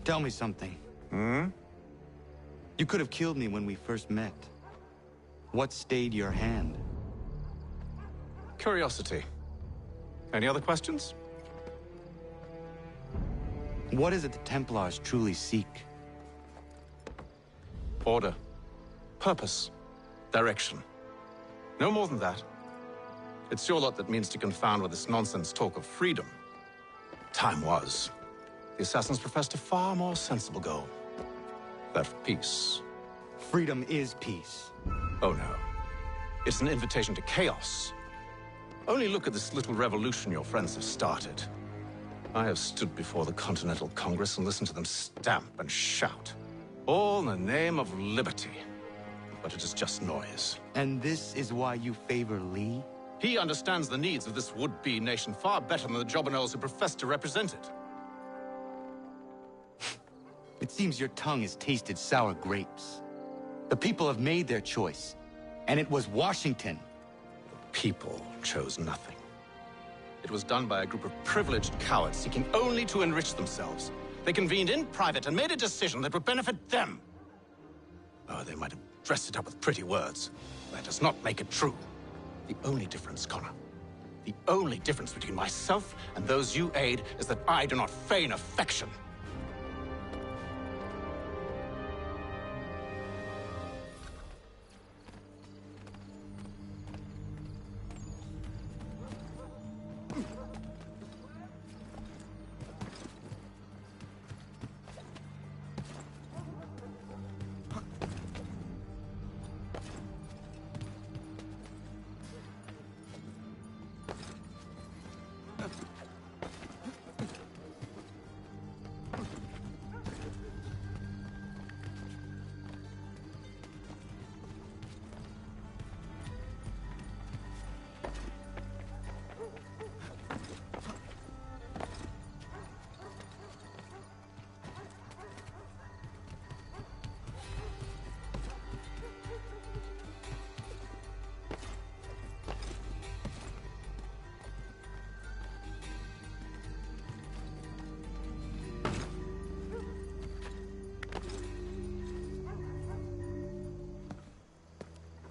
Tell me something. Hmm? You could have killed me when we first met. What stayed your hand? Curiosity. Any other questions? What is it the Templars truly seek? Order. Purpose. Direction. No more than that. It's your lot that means to confound with this nonsense talk of freedom. Time was. The assassins professed a far more sensible goal. That of peace. Freedom is peace. Oh no. It's an invitation to chaos. Only look at this little revolution your friends have started. I have stood before the Continental Congress and listened to them stamp and shout. All in the name of liberty. But it is just noise. And this is why you favor Lee? He understands the needs of this would-be nation far better than the jobberknolls who profess to represent it. It seems your tongue has tasted sour grapes. The people have made their choice, and it was Washington. The people chose nothing. It was done by a group of privileged cowards seeking only to enrich themselves. They convened in private and made a decision that would benefit them. Oh, they might have dressed it up with pretty words. That does not make it true. The only difference, Connor, the only difference between myself and those you aid is that I do not feign affection.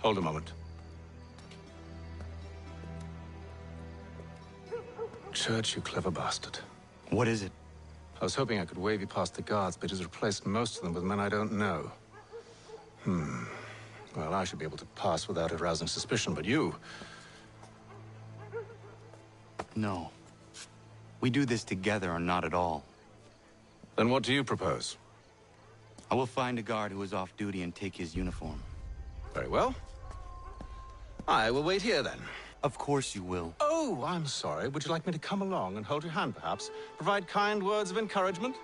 Hold a moment. Church, you clever bastard. What is it? I was hoping I could wave you past the guards, but he's replaced most of them with men I don't know. Well, I should be able to pass without arousing suspicion, but you... No. We do this together or not at all. Then what do you propose? I will find a guard who is off duty and take his uniform. Very well. I will wait here, then. Of course you will. Oh, I'm sorry. Would you like me to come along and hold your hand, perhaps? Provide kind words of encouragement?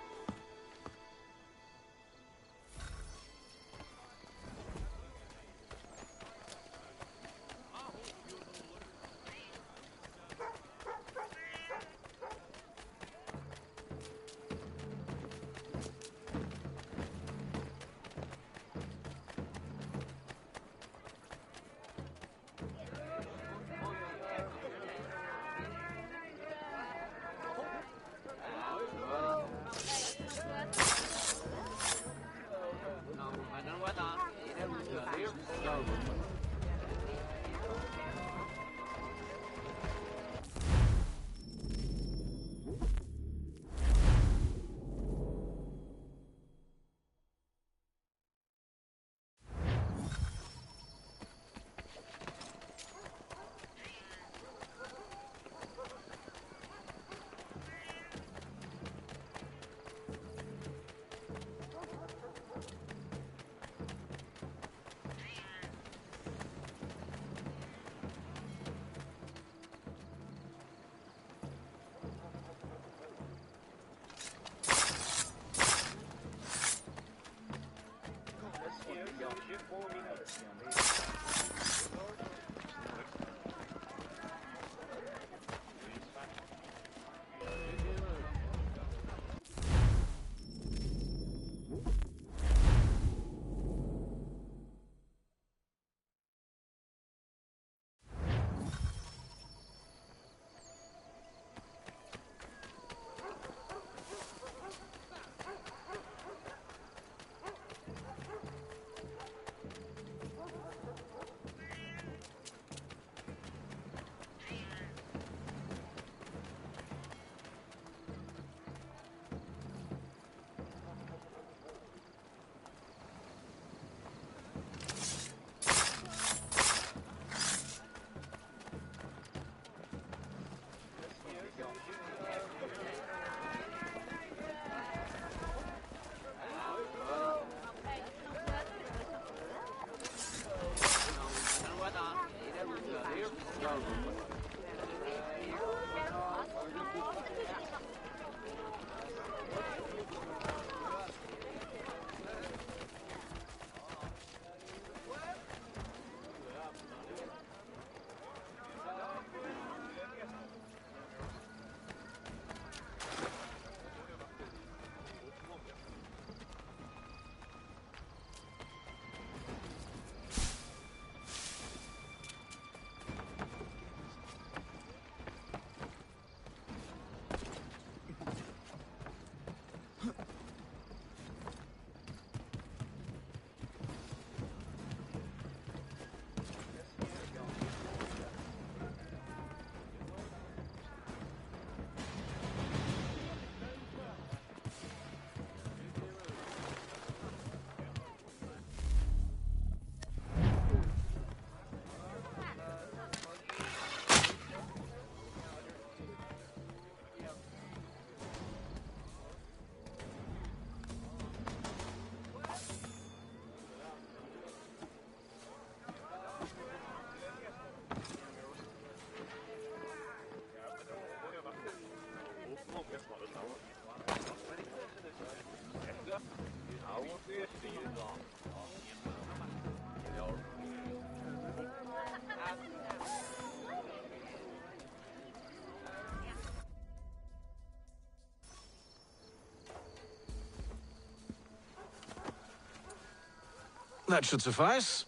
That should suffice.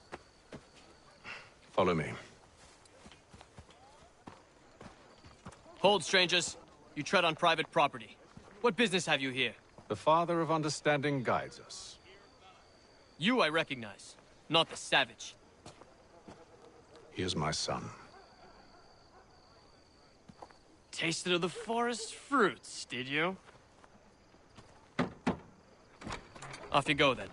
Follow me. Hold, strangers. You tread on private property. What business have you here? The Father of Understanding guides us. You I recognize, not the savage. He is my son. Tasted of the forest fruits, did you? Off you go, then.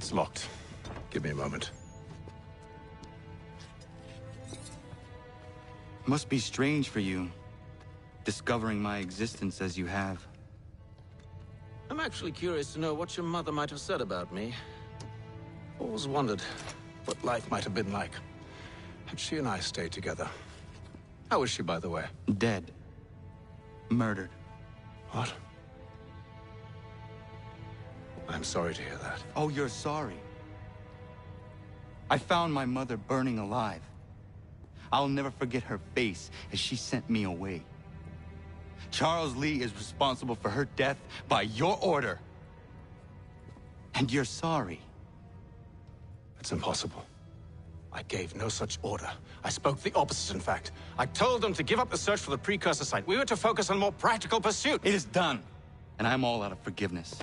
It's locked. Give me a moment. Must be strange for you, discovering my existence as you have. I'm actually curious to know what your mother might have said about me. Always wondered what life might have been like had she and I stayed together. How is she, by the way? Dead. Murdered. What? I'm sorry to hear that. Oh, you're sorry. I found my mother burning alive. I'll never forget her face as she sent me away. Charles Lee is responsible for her death by your order. And you're sorry. It's impossible. I gave no such order. I spoke the opposite, in fact. I told them to give up the search for the precursor site. We were to focus on more practical pursuit. It is done, and I'm all out of forgiveness.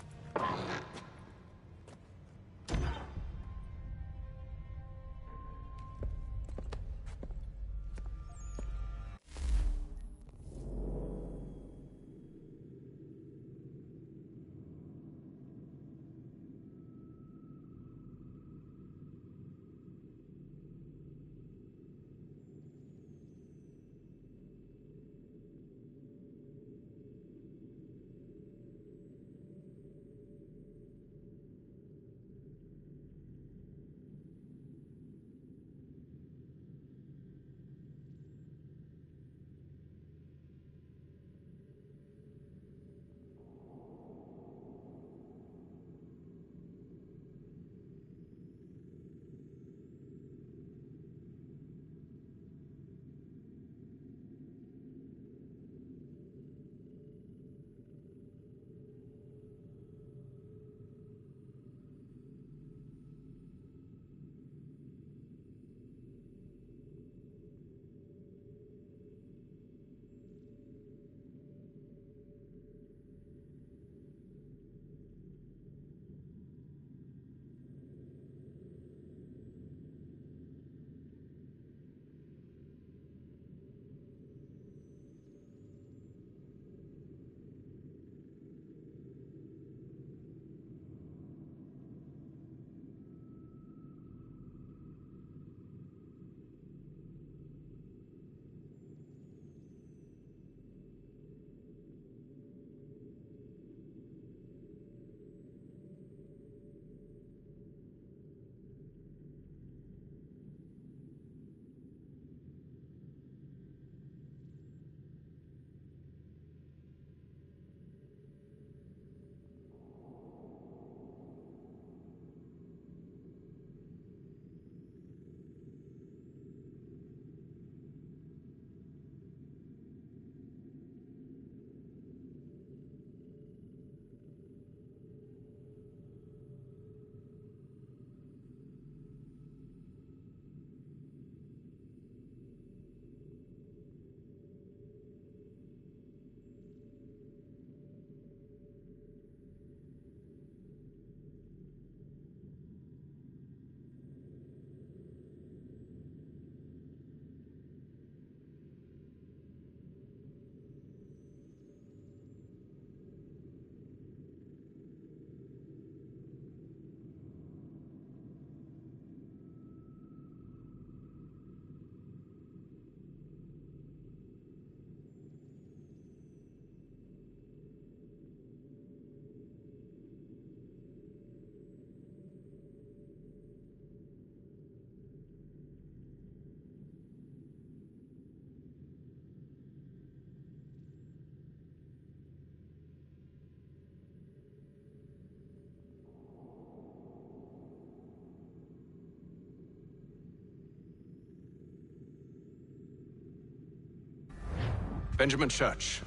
Benjamin Church.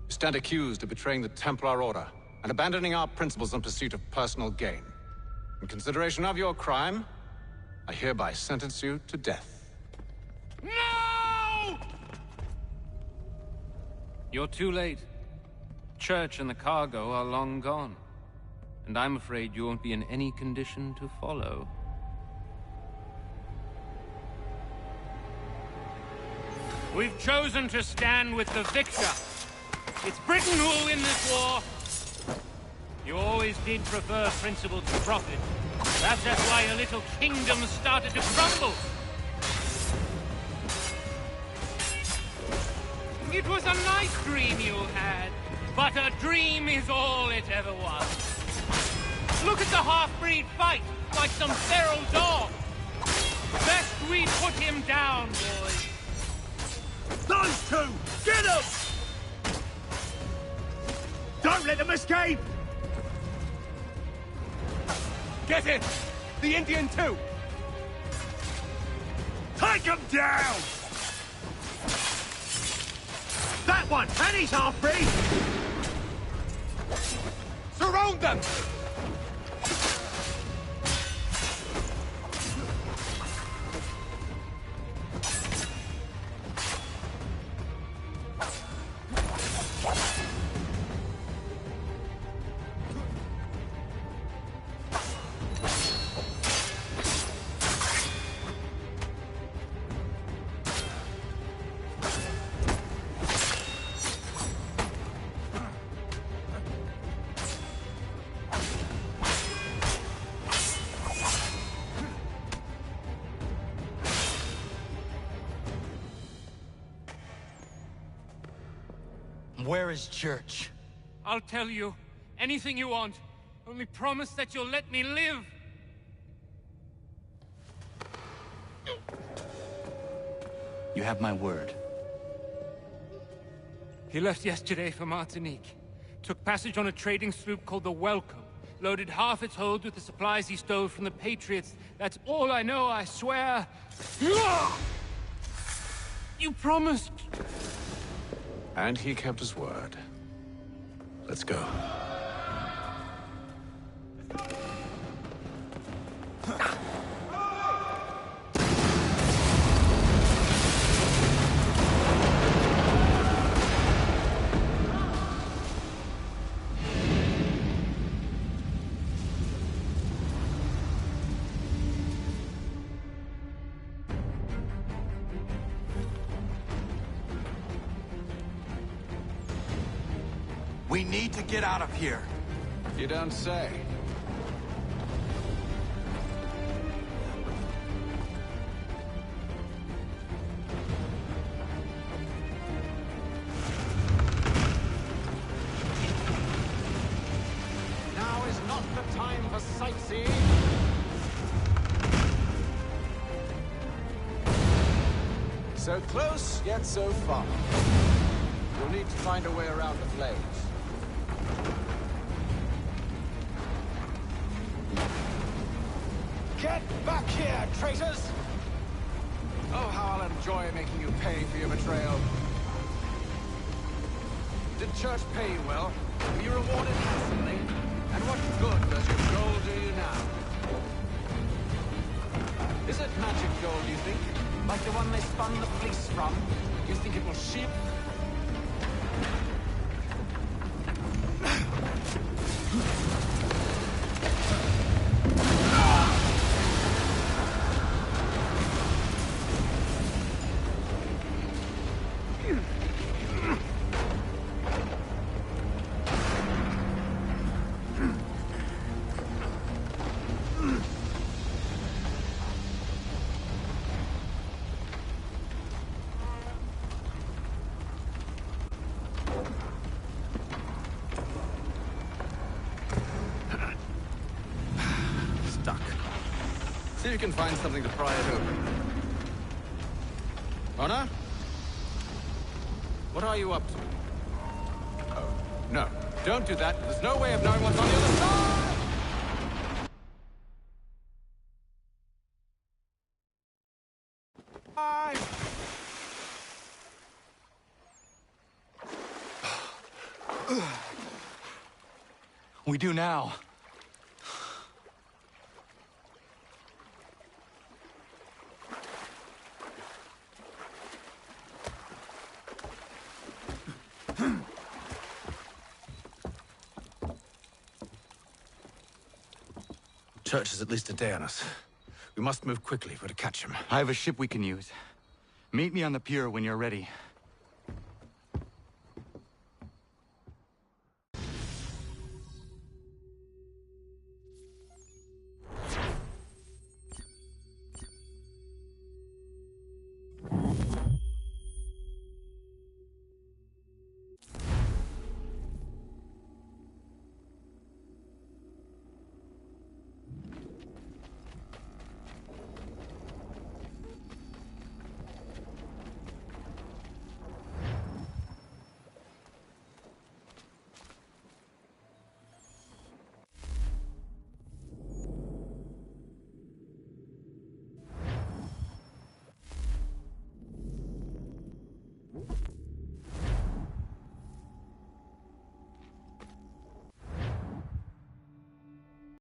You stand accused of betraying the Templar Order and abandoning our principles in pursuit of personal gain. In consideration of your crime, I hereby sentence you to death. No! You're too late. Church and the cargo are long gone. And I'm afraid you won't be in any condition to follow. We've chosen to stand with the victor. It's Britain who will win this war. You always did prefer principle to profit. Perhaps that's why your little kingdom started to crumble. It was a nice dream you had, but a dream is all it ever was. Look at the half-breed fight, like some feral dog. Best we put him down, boys. Those two! Get them! Don't let them escape! Get it! The Indian too! Take him down! That one! And he's half-breed! Surround them! Where is Church? I'll tell you. Anything you want. Only promise that you'll let me live. You have my word. He left yesterday for Martinique. Took passage on a trading sloop called the Welcome. Loaded half its hold with the supplies he stole from the Patriots. That's all I know, I swear. You promised. And he kept his word. Let's go. We need to get out of here. You don't say. Now is not the time for sightseeing. So close, yet so far. You'll need to find a way around the flames. Get back here, traitors! Oh, how I'll enjoy making you pay for your betrayal. Did Church pay you well? Were you rewarded handsomely? And what good does your gold do you now? Is it magic gold, you think? Like the one they spun the fleece from? You think it will shield? See if you can find something to pry it open. Honor? What are you up to? Oh, no. Don't do that. There's no way of knowing what's on the other side! We do now. Church is at least a day on us. We must move quickly. We're to catch him. I have a ship we can use. Meet me on the pier when you're ready.